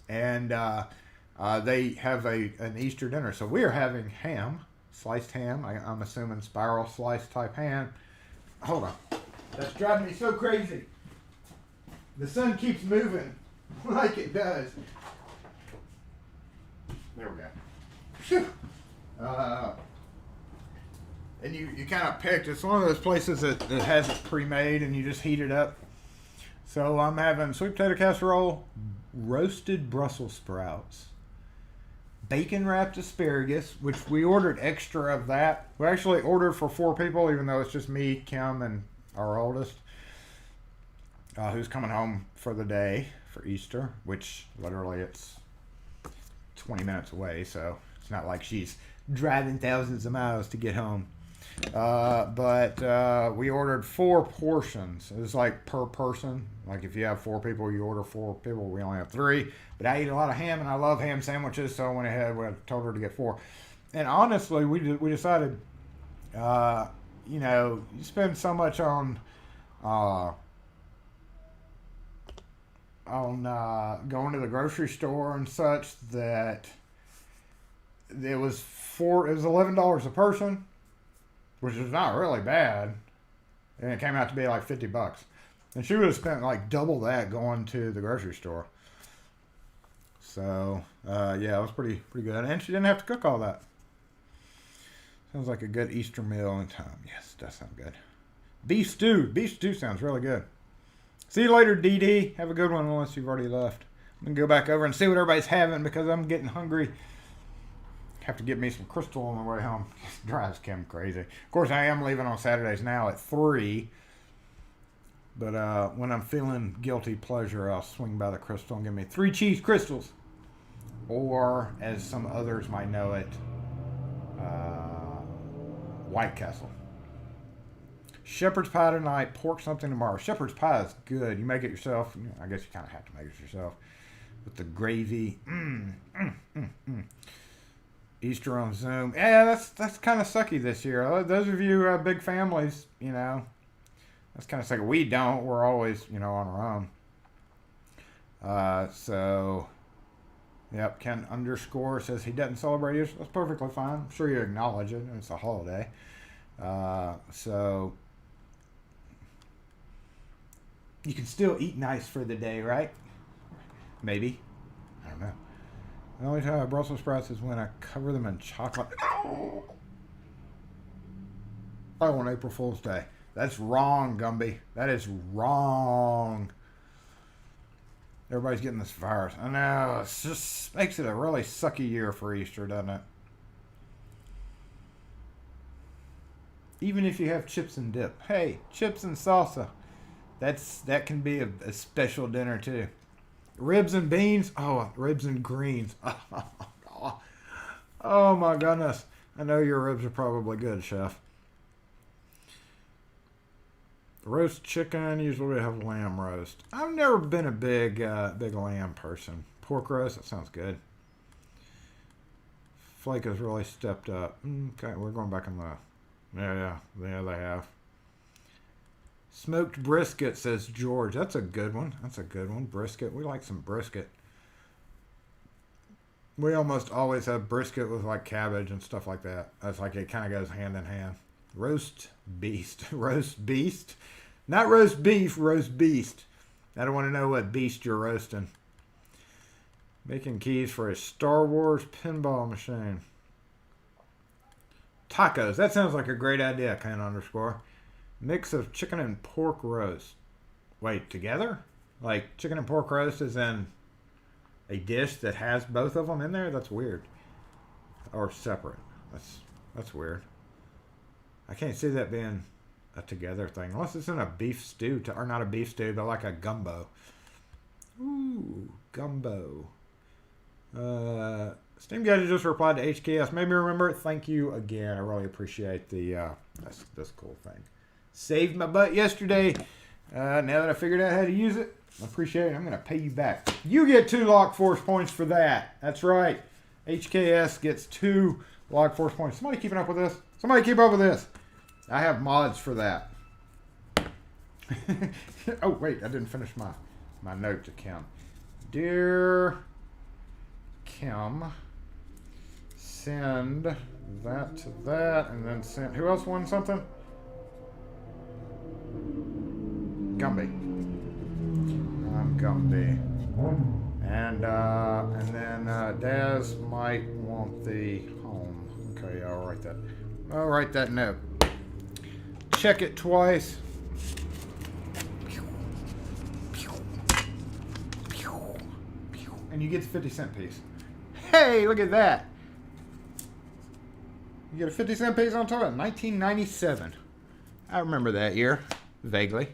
and they have an Easter dinner. So we are having ham, sliced ham. I'm assuming spiral slice type ham. Hold on. That's driving me so crazy. The sun keeps moving like it does. There we go. Phew. And you kind of picked, it's one of those places that has it pre-made and you just heat it up. So I'm having sweet potato casserole, roasted Brussels sprouts, bacon wrapped asparagus, which we ordered extra of that. We actually ordered for 4 people, even though it's just me, Kim, and our oldest, who's coming home for the day for Easter, which literally it's 20 minutes away, so it's not like she's driving thousands of miles to get home. But we ordered 4 portions. It was like per person. Like if you have 4 people, you order 4 people. We only have 3. But I eat a lot of ham, and I love ham sandwiches, so I went ahead. We told her to get 4. And honestly, we decided, you know, you spend so much on going to the grocery store and such that it was $11 a person, which is not really bad, and it came out to be like $50. And she would have spent like double that going to the grocery store. So yeah, it was pretty good, and she didn't have to cook all that. Sounds like a good Easter meal in time. Yes, that sounds good. Beef stew sounds really good. See you later, DD. Have a good one unless you've already left. I'm going to go back over and see what everybody's having because I'm getting hungry. Have to get me some Crystal on the way home. It drives Kim crazy. Of course, I am leaving on Saturdays now at 3. But when I'm feeling guilty pleasure, I'll swing by the Crystal and give me 3 cheese crystals. Or, as some others might know it, White Castle. Shepherd's pie tonight, pork something tomorrow. Shepherd's pie is good. You make it yourself. I guess you kind of have to make it yourself. With the gravy. Easter on Zoom. Yeah, that's kind of sucky this year. Those of you who have big families, you know, that's kind of sucky. We don't. We're always, you know, on our own. So, yep, Ken _ says he doesn't celebrate Easter. That's perfectly fine. I'm sure you acknowledge it. It's a holiday. So, you can still eat nice for the day, right? Maybe. I don't know. The only time I have Brussels sprouts is when I cover them in chocolate. Oh, on April Fool's Day. That's wrong, Gumby. That is wrong. Everybody's getting this virus. I know. It just makes it a really sucky year for Easter, doesn't it? Even if you have chips and dip. Hey, chips and salsa. That can be a special dinner too. Ribs and beans. Oh, ribs and greens. Oh my goodness. I know your ribs are probably good, chef. Roast chicken. Usually we have lamb roast. I've never been a big lamb person. Pork roast. That sounds good. Flake has really stepped up. Okay, we're going back on the... Yeah, they have. Smoked brisket, says George. That's a good one. Brisket. We like some brisket. We almost always have brisket with like cabbage and stuff like that. That's like it kind of goes hand in hand. Roast beast. Roast beast? Not roast beef, roast beast. I don't want to know what beast you're roasting. Making keys for a Star Wars pinball machine. Tacos. That sounds like a great idea, Ken _. Mix of chicken and pork roast. Wait, together? Like chicken and pork roast is in a dish that has both of them in there? That's weird. Or separate. That's weird. I can't see that being a together thing. Unless it's in a beef stew. Or not a beef stew, but like a gumbo. Ooh, gumbo. Steam Gadget just replied to HKS. Made me remember it. Thank you again. I really appreciate this cool thing. Saved my butt yesterday. Now that I figured out how to use it, I appreciate it. I'm going to pay you back. You get 2 Lock Force points for that. That's right. HKS gets 2 Lock Force points. Somebody keeping up with this? Somebody keep up with this. I have mods for that. Oh, wait. I didn't finish my note to Kim. Dear Kim, send that to that, and then send... Who else won something? Gumby. I'm Gumby. And then Daz might want the home. Okay, I'll write that note. Check it twice. And you get the 50-cent piece. Hey, look at that. You get a 50-cent piece on top of it. 1997. I remember that year. Vaguely.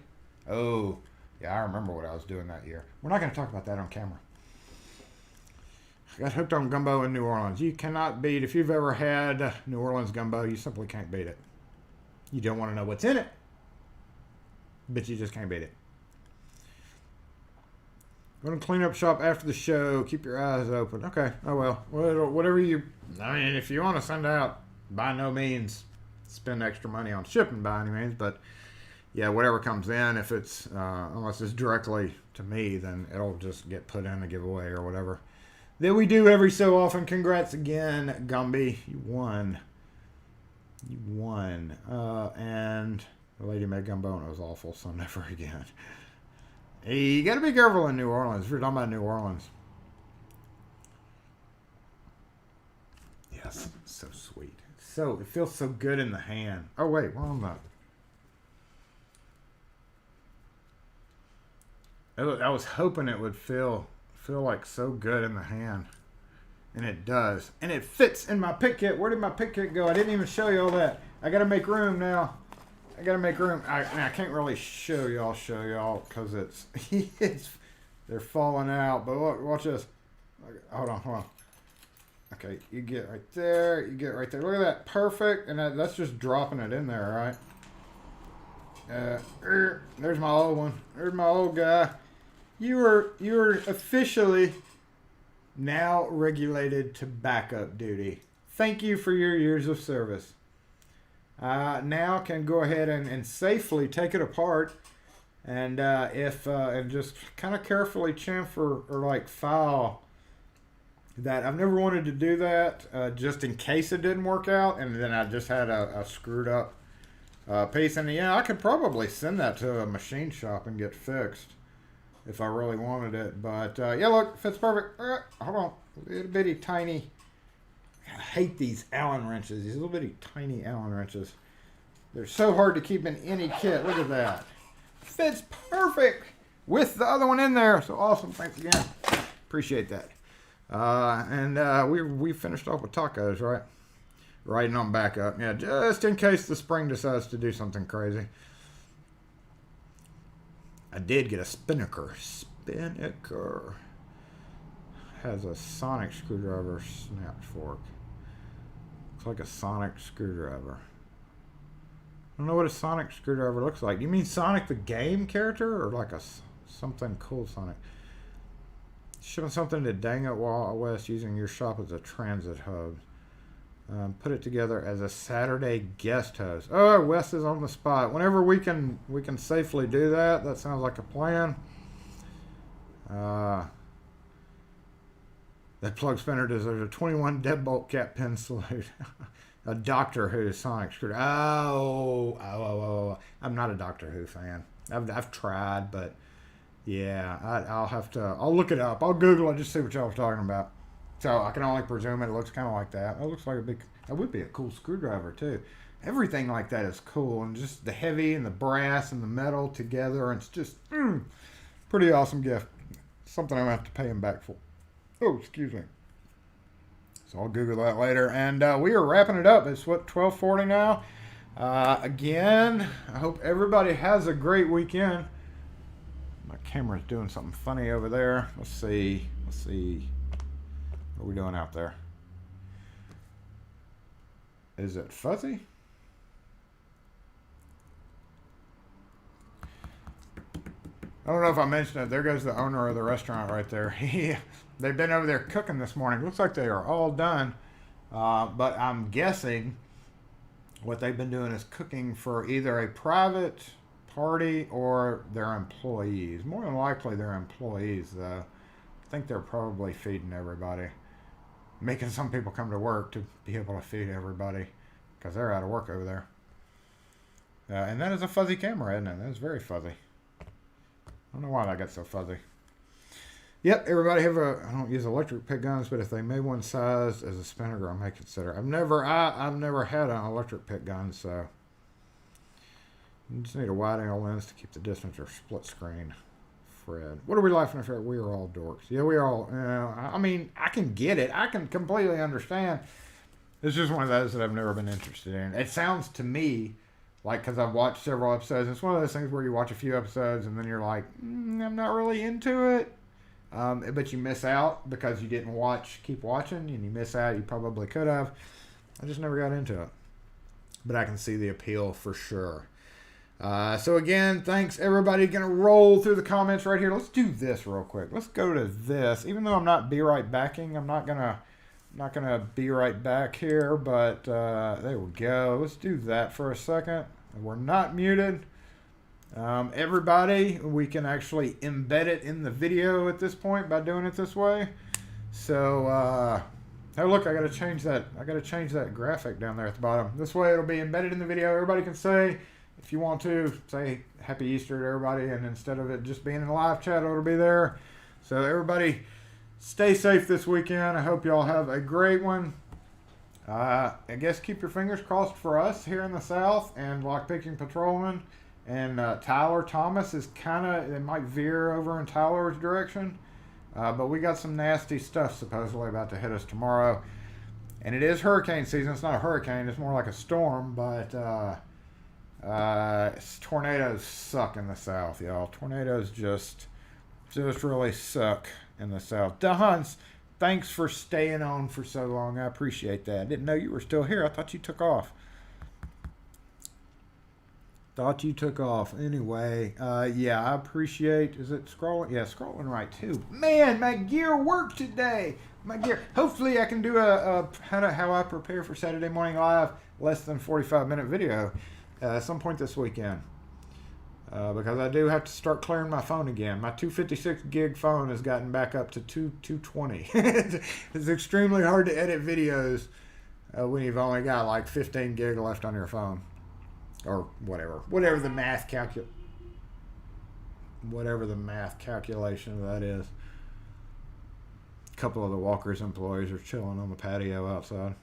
Oh, yeah, I remember what I was doing that year. We're not going to talk about that on camera. I got hooked on gumbo in New Orleans. You cannot beat, if you've ever had New Orleans gumbo, you simply can't beat it. You don't want to know what's in it, but you just can't beat it. Going to clean up shop after the show. Keep your eyes open. Okay. Oh, well. Whatever you... I mean, if you want to send out, by no means spend extra money on shipping by any means. But, yeah, whatever comes in, if it's... unless it's directly to me, then it'll just get put in a giveaway or whatever. That we do every so often. Congrats again, Gumby. You won. You won. And the lady made gumbo and it was awful, so never again. Hey, you got to be careful in New Orleans if you're talking about New Orleans. Yes, so sweet. It feels so good in the hand. Oh, wait, wrong one. I was hoping it would feel like so good in the hand. And it does. And it fits in my pick kit. Where did my pick kit go? I didn't even show you all that. I got to make room now. I gotta make room. I can't really show y'all because they're falling out. But look, watch this. Hold on. Okay, you get right there. Look at that, perfect. And that's just dropping it in there, right? There's my old one. There's my old guy. You are officially now regulated to backup duty. Thank you for your years of service. Now can go ahead and safely take it apart and and just kind of carefully chamfer or like file that. I've never wanted to do that just in case it didn't work out, and then I just had a screwed up piece. And yeah, I could probably send that to a machine shop and get fixed if I really wanted it. But yeah, look, fits perfect. Hold on, little bitty tiny. I hate these Allen wrenches. These little bitty tiny Allen wrenches. They're so hard to keep in any kit. Look at that. Fits perfect with the other one in there. So awesome. Thanks again. Appreciate that. And we finished off with tacos, right? Riding on back up. Yeah, just in case the spring decides to do something crazy. I did get a Spinnaker. Has a sonic screwdriver snapped fork. Like a sonic screwdriver. I don't know what a sonic screwdriver looks like. You mean Sonic the game character or like something cool Sonic? Shipping something to Dang It West using your shop as a transit hub. Put it together as a Saturday guest host. Oh, West is on the spot. Whenever we can safely do that. That sounds like a plan. That plug spinner deserves a 21 deadbolt cap pin salute. A Doctor Who Sonic screwdriver. Oh. I'm not a Doctor Who fan. I've tried, but yeah, I'll look it up. I'll Google it, just see what y'all was talking about. So I can only presume it looks kind of like that. It looks like that would be a cool screwdriver too. everything like that is cool, and just the heavy and the brass and the metal together, and it's just pretty awesome gift. Something I'm gonna have to pay him back for. Oh, excuse me. So I'll Google that later. And we are wrapping it up. It's what, 12:40 now. Again, I hope everybody has a great weekend. My camera's doing something funny over there. Let's see. What are we doing out there? Is it fuzzy? I don't know if I mentioned it. There goes the owner of the restaurant right there. They've been over there cooking this morning. Looks like they are all done. But I'm guessing what they've been doing is cooking for either a private party or their employees. More than likely their employees, though. I think they're probably feeding everybody. Making some people come to work to be able to feed everybody because they're out of work over there. And that is a fuzzy camera, isn't it? That is very fuzzy. I don't know why that got so fuzzy. Yep, everybody have I don't use electric pit guns, but if they made one sized as a spinner, I may consider. I've never had an electric pit gun, so you just need a wide angle lens to keep the distance or split screen. Fred, what are we laughing at? We are all dorks. Yeah, we all. I mean, I can get it. I can completely understand. It's just one of those that I've never been interested in. It sounds to me like, because I've watched several episodes, it's one of those things where you watch a few episodes and then you're like, I'm not really into it. But you miss out because you didn't keep watching, and you miss out. You probably could have. I just never got into it. But I can see the appeal for sure. So again, thanks everybody. Gonna roll through the comments right here. Let's do this real quick. Let's go to this. Even though I'm not be right backing, I'm not gonna be right back here, but there we go. Let's do that for a second. We're not muted. Everybody, we can actually embed it in the video at this point by doing it this way. So, oh look, I gotta change that graphic down there at the bottom. This way it'll be embedded in the video. Everybody can say, if you want to, say Happy Easter to everybody, and instead of it just being in a live chat, it'll be there. So everybody, stay safe this weekend. I hope y'all have a great one. I guess keep your fingers crossed for us here in the South and lockpicking patrolmen. And Tyler Thomas is it might veer over in Tyler's direction. But we got some nasty stuff supposedly about to hit us tomorrow. And it is hurricane season. It's not a hurricane. It's more like a storm. But tornadoes suck in the South, y'all. Tornadoes just really suck in the South. Hans, thanks for staying on for so long. I appreciate that. I didn't know you were still here. I thought you took off. Anyway, yeah, I appreciate. Is it scrolling? Yeah, scrolling right too. Man, my gear worked today. My gear. Hopefully, I can do a how I prepare for Saturday Morning Live less than 45-minute video at some point this weekend. Because I do have to start clearing my phone again. My 256 gig phone has gotten back up to 220. It's extremely hard to edit videos when you've only got like 15 gig left on your phone. Or whatever the math calculation of that is. A couple of the Walker's employees are chilling on the patio outside.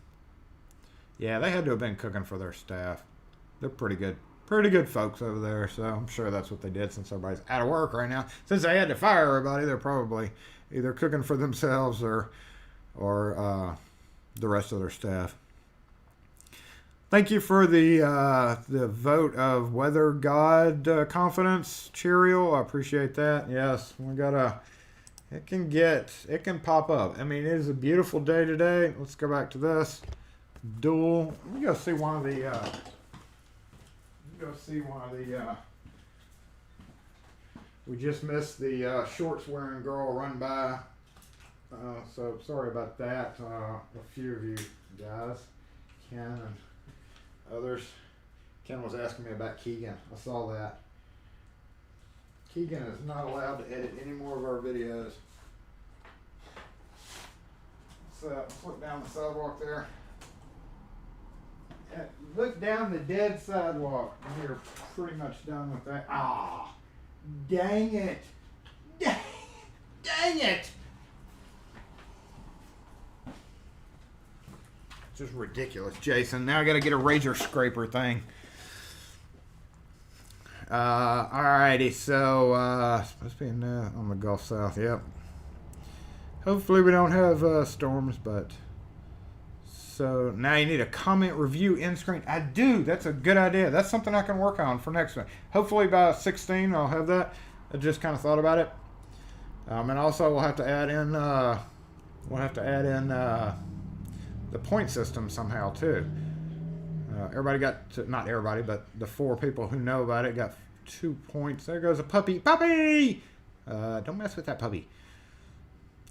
Yeah, they had to have been cooking for their staff. They're pretty good folks over there, so I'm sure that's what they did since everybody's out of work right now. Since they had to fire everybody, they're probably either cooking for themselves or the rest of their staff. Thank you for the vote of weather god confidence, Cheerial. I appreciate that. Yes, it can pop up. I mean, it is a beautiful day today. Let's go back to this duel. Let me go see one of the. We just missed the shorts wearing girl run by. So sorry about that. A few of you guys, Ken and others. Ken was asking me about Keegan. I saw that. Keegan is not allowed to edit any more of our videos. So let's look down the sidewalk there. Yeah, look down the dead sidewalk. We're pretty much done with that. Ah, dang it. Dang it. Just ridiculous, Jason. Now I got to get a razor scraper thing. Alrighty, so supposed to be on the Gulf South. Yep. Hopefully we don't have storms, but so now you need a comment review end screen. I do. That's a good idea. That's something I can work on for next one. Hopefully by 16 I'll have that. I just kind of thought about it. And also we'll have to add in the point system somehow too. Everybody got not everybody, but the 4 people who know about it got 2 points. There goes a puppy. Puppy! Don't mess with that puppy.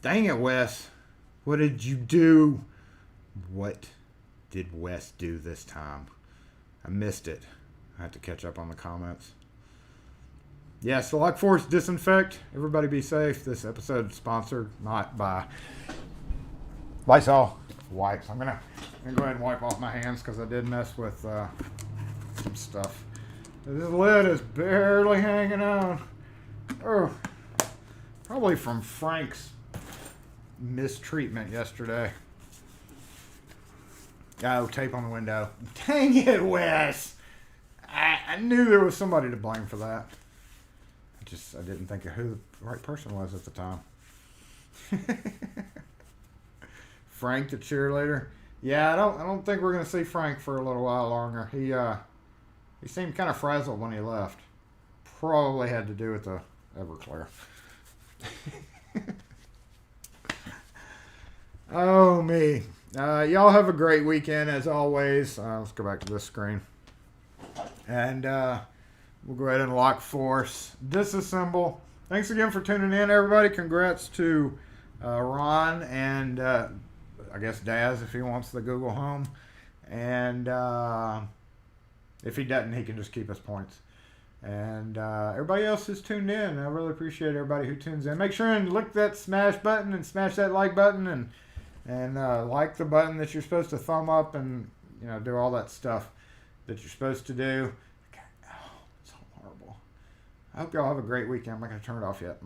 Dang it, Wes. What did you do? What did Wes do this time? I missed it. I have to catch up on the comments. Yeah, so Lock Force Disinfect. Everybody be safe. This episode is sponsored not by Lysol wipes. I'm gonna go ahead and wipe off my hands because I did mess with some stuff. This lid is barely hanging on. Oh, probably from Frank's mistreatment yesterday. Oh, tape on the window. Dang it, Wes! I knew there was somebody to blame for that. I didn't think of who the right person was at the time. Frank, the cheerleader. Yeah, I don't think we're gonna see Frank for a little while longer. He seemed kind of frazzled when he left. Probably had to do with the Everclear. Oh me. Y'all have a great weekend as always. Let's go back to this screen. And we'll go ahead and lock force. Disassemble. Thanks again for tuning in, everybody. Congrats to Ron and I guess Daz if he wants the Google Home. And if he doesn't, he can just keep his points. And everybody else who's tuned in, I really appreciate everybody who tunes in. Make sure and click that smash button and smash that like button and like the button that you're supposed to thumb up and do all that stuff that you're supposed to do. Oh, it's so horrible. I hope y'all have a great weekend. I'm not going to turn it off yet.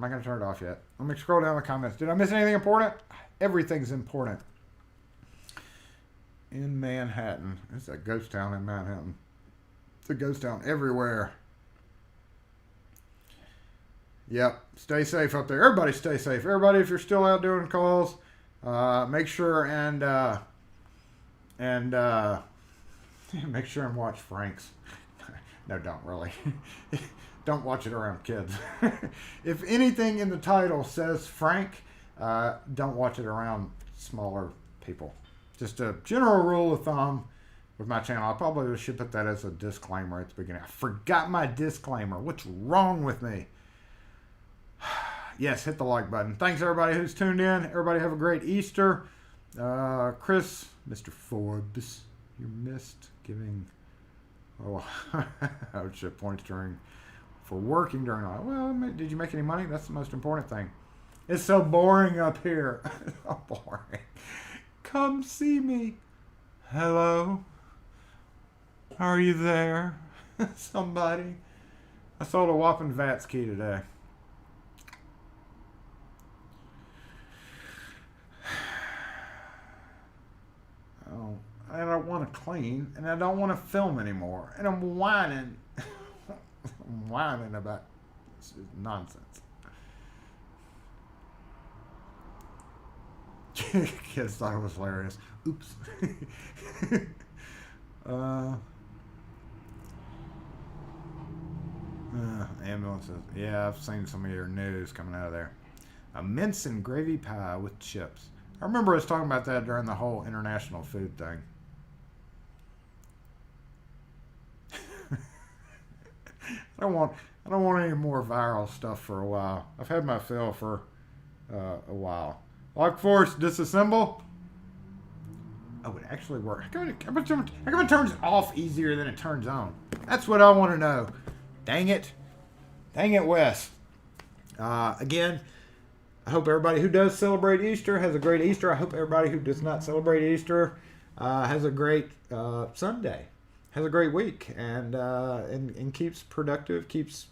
Let me scroll down the comments. Did I miss anything important? Everything's important. In Manhattan. It's a ghost town in Manhattan. It's a ghost town everywhere. Yep. Stay safe up there. Everybody stay safe. Everybody, if you're still out doing calls, make sure and make sure and watch Frank's. No, don't really. Don't watch it around kids. If anything in the title says Frank, don't watch it around smaller people. Just a general rule of thumb with my channel. I probably should put that as a disclaimer at the beginning. I forgot my disclaimer. What's wrong with me? Yes, hit the like button. Thanks everybody who's tuned in. Everybody have a great Easter. Chris, Mr. Forbes, you missed giving ownership points for working during all. Well, did you make any money? That's the most important thing. It's so boring up here. It's so boring. Come see me. Hello? Are you there? Somebody? I sold a whopping VATS key today. Oh, I don't want to clean, and I don't want to film anymore. And I'm whining. I'm whining about nonsense. Kids thought it was hilarious. Oops. Ambulances. Yeah, I've seen some of your news coming out of there. A mince and gravy pie with chips. I remember us talking about that during the whole international food thing. I don't want any more viral stuff for a while. I've had my fill for a while. Lock Force Disassemble. Oh, it actually works. How come it turns off easier than it turns on? That's what I want to know. Dang it. Dang it, Wes. Again, I hope everybody who does celebrate Easter has a great Easter. I hope everybody who does not celebrate Easter has a great Sunday. Has a great week and keeps productive, keeps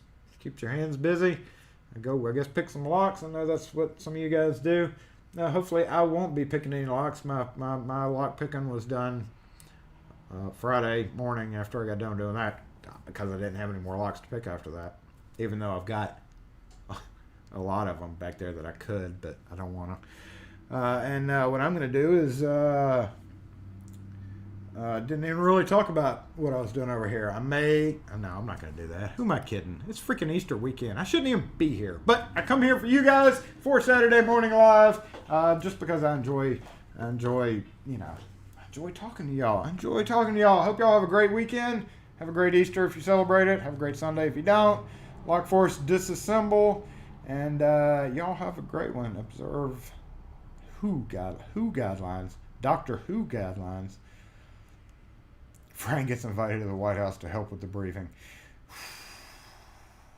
your hands busy. I guess pick some locks. I know that's what some of you guys do. hopefully I won't be picking any locks. My lock picking was done Friday morning after I got done doing that, because I didn't have any more locks to pick after that. Even though I've got a lot of them back there that I could, but I don't want to. And what I'm going to do is didn't even really talk about what I was doing over here. No, I'm not going to do that. Who am I kidding? It's freaking Easter weekend. I shouldn't even be here. But I come here for you guys for Saturday Morning Live, just because I enjoy talking to y'all. Hope y'all have a great weekend. Have a great Easter if you celebrate it. Have a great Sunday if you don't. Lock Force disassemble. And y'all have a great one. Observe Who guidelines. Doctor Who guidelines. Frank gets invited to the White House to help with the briefing.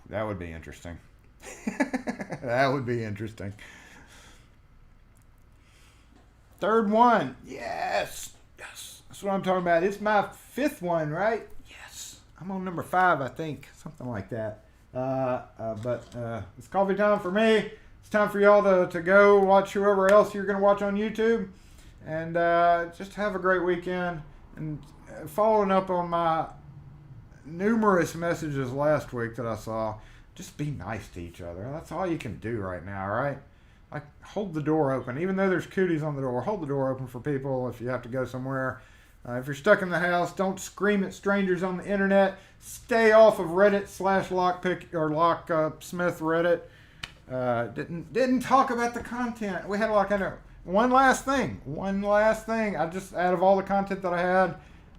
That would be interesting. That would be interesting. Third one. Yes. That's what I'm talking about. It's my fifth one, right? Yes. I'm on number 5, I think. Something like that. But it's coffee time for me. It's time for y'all to go watch whoever else you're going to watch on YouTube. And just have a great weekend. And following up on my numerous messages last week that I saw, just be nice to each other. That's all you can do right now, right? Like, hold the door open. Even though there's cooties on the door, hold the door open for people if you have to go somewhere. If you're stuck in the house, don't scream at strangers on the internet. Stay off of Reddit / lockpick or locksmith Reddit. Didn't talk about the content. We had one last thing. I just, out of all the content that I had,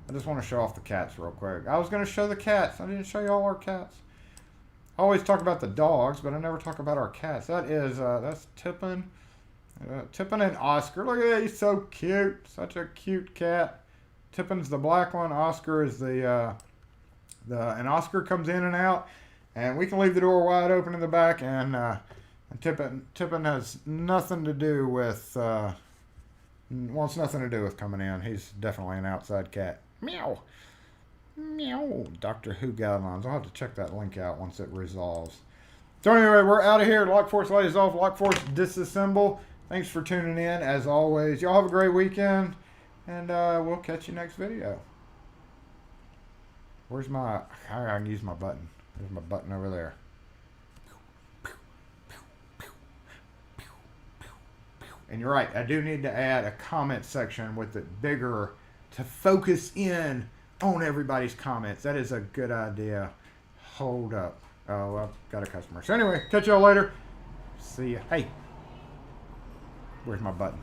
I just want to show off the cats real quick. I was going to show the cats. I didn't show you all our cats. I always talk about the dogs, but I never talk about our cats. That's Tippin. Tippin and Oscar. Look at that. He's so cute. Such a cute cat. Tippin's the black one. Oscar is and Oscar comes in and out, and we can leave the door wide open in the back, and Tippin has nothing to do with, wants nothing to do with coming in. He's definitely an outside cat. Meow. Meow. Doctor Who guidelines. I'll have to check that link out once it resolves. So anyway, we're out of here. Lock Force light is off. Lock Force disassemble. Thanks for tuning in. As always, y'all have a great weekend, and we'll catch you next video. Where's I can use my button. There's my button over there. And you're right, I do need to add a comment section with it bigger to focus in on everybody's comments. That is a good idea. Hold up. Oh, I've got a customer. So anyway, catch y'all later. See ya. Hey, where's my button?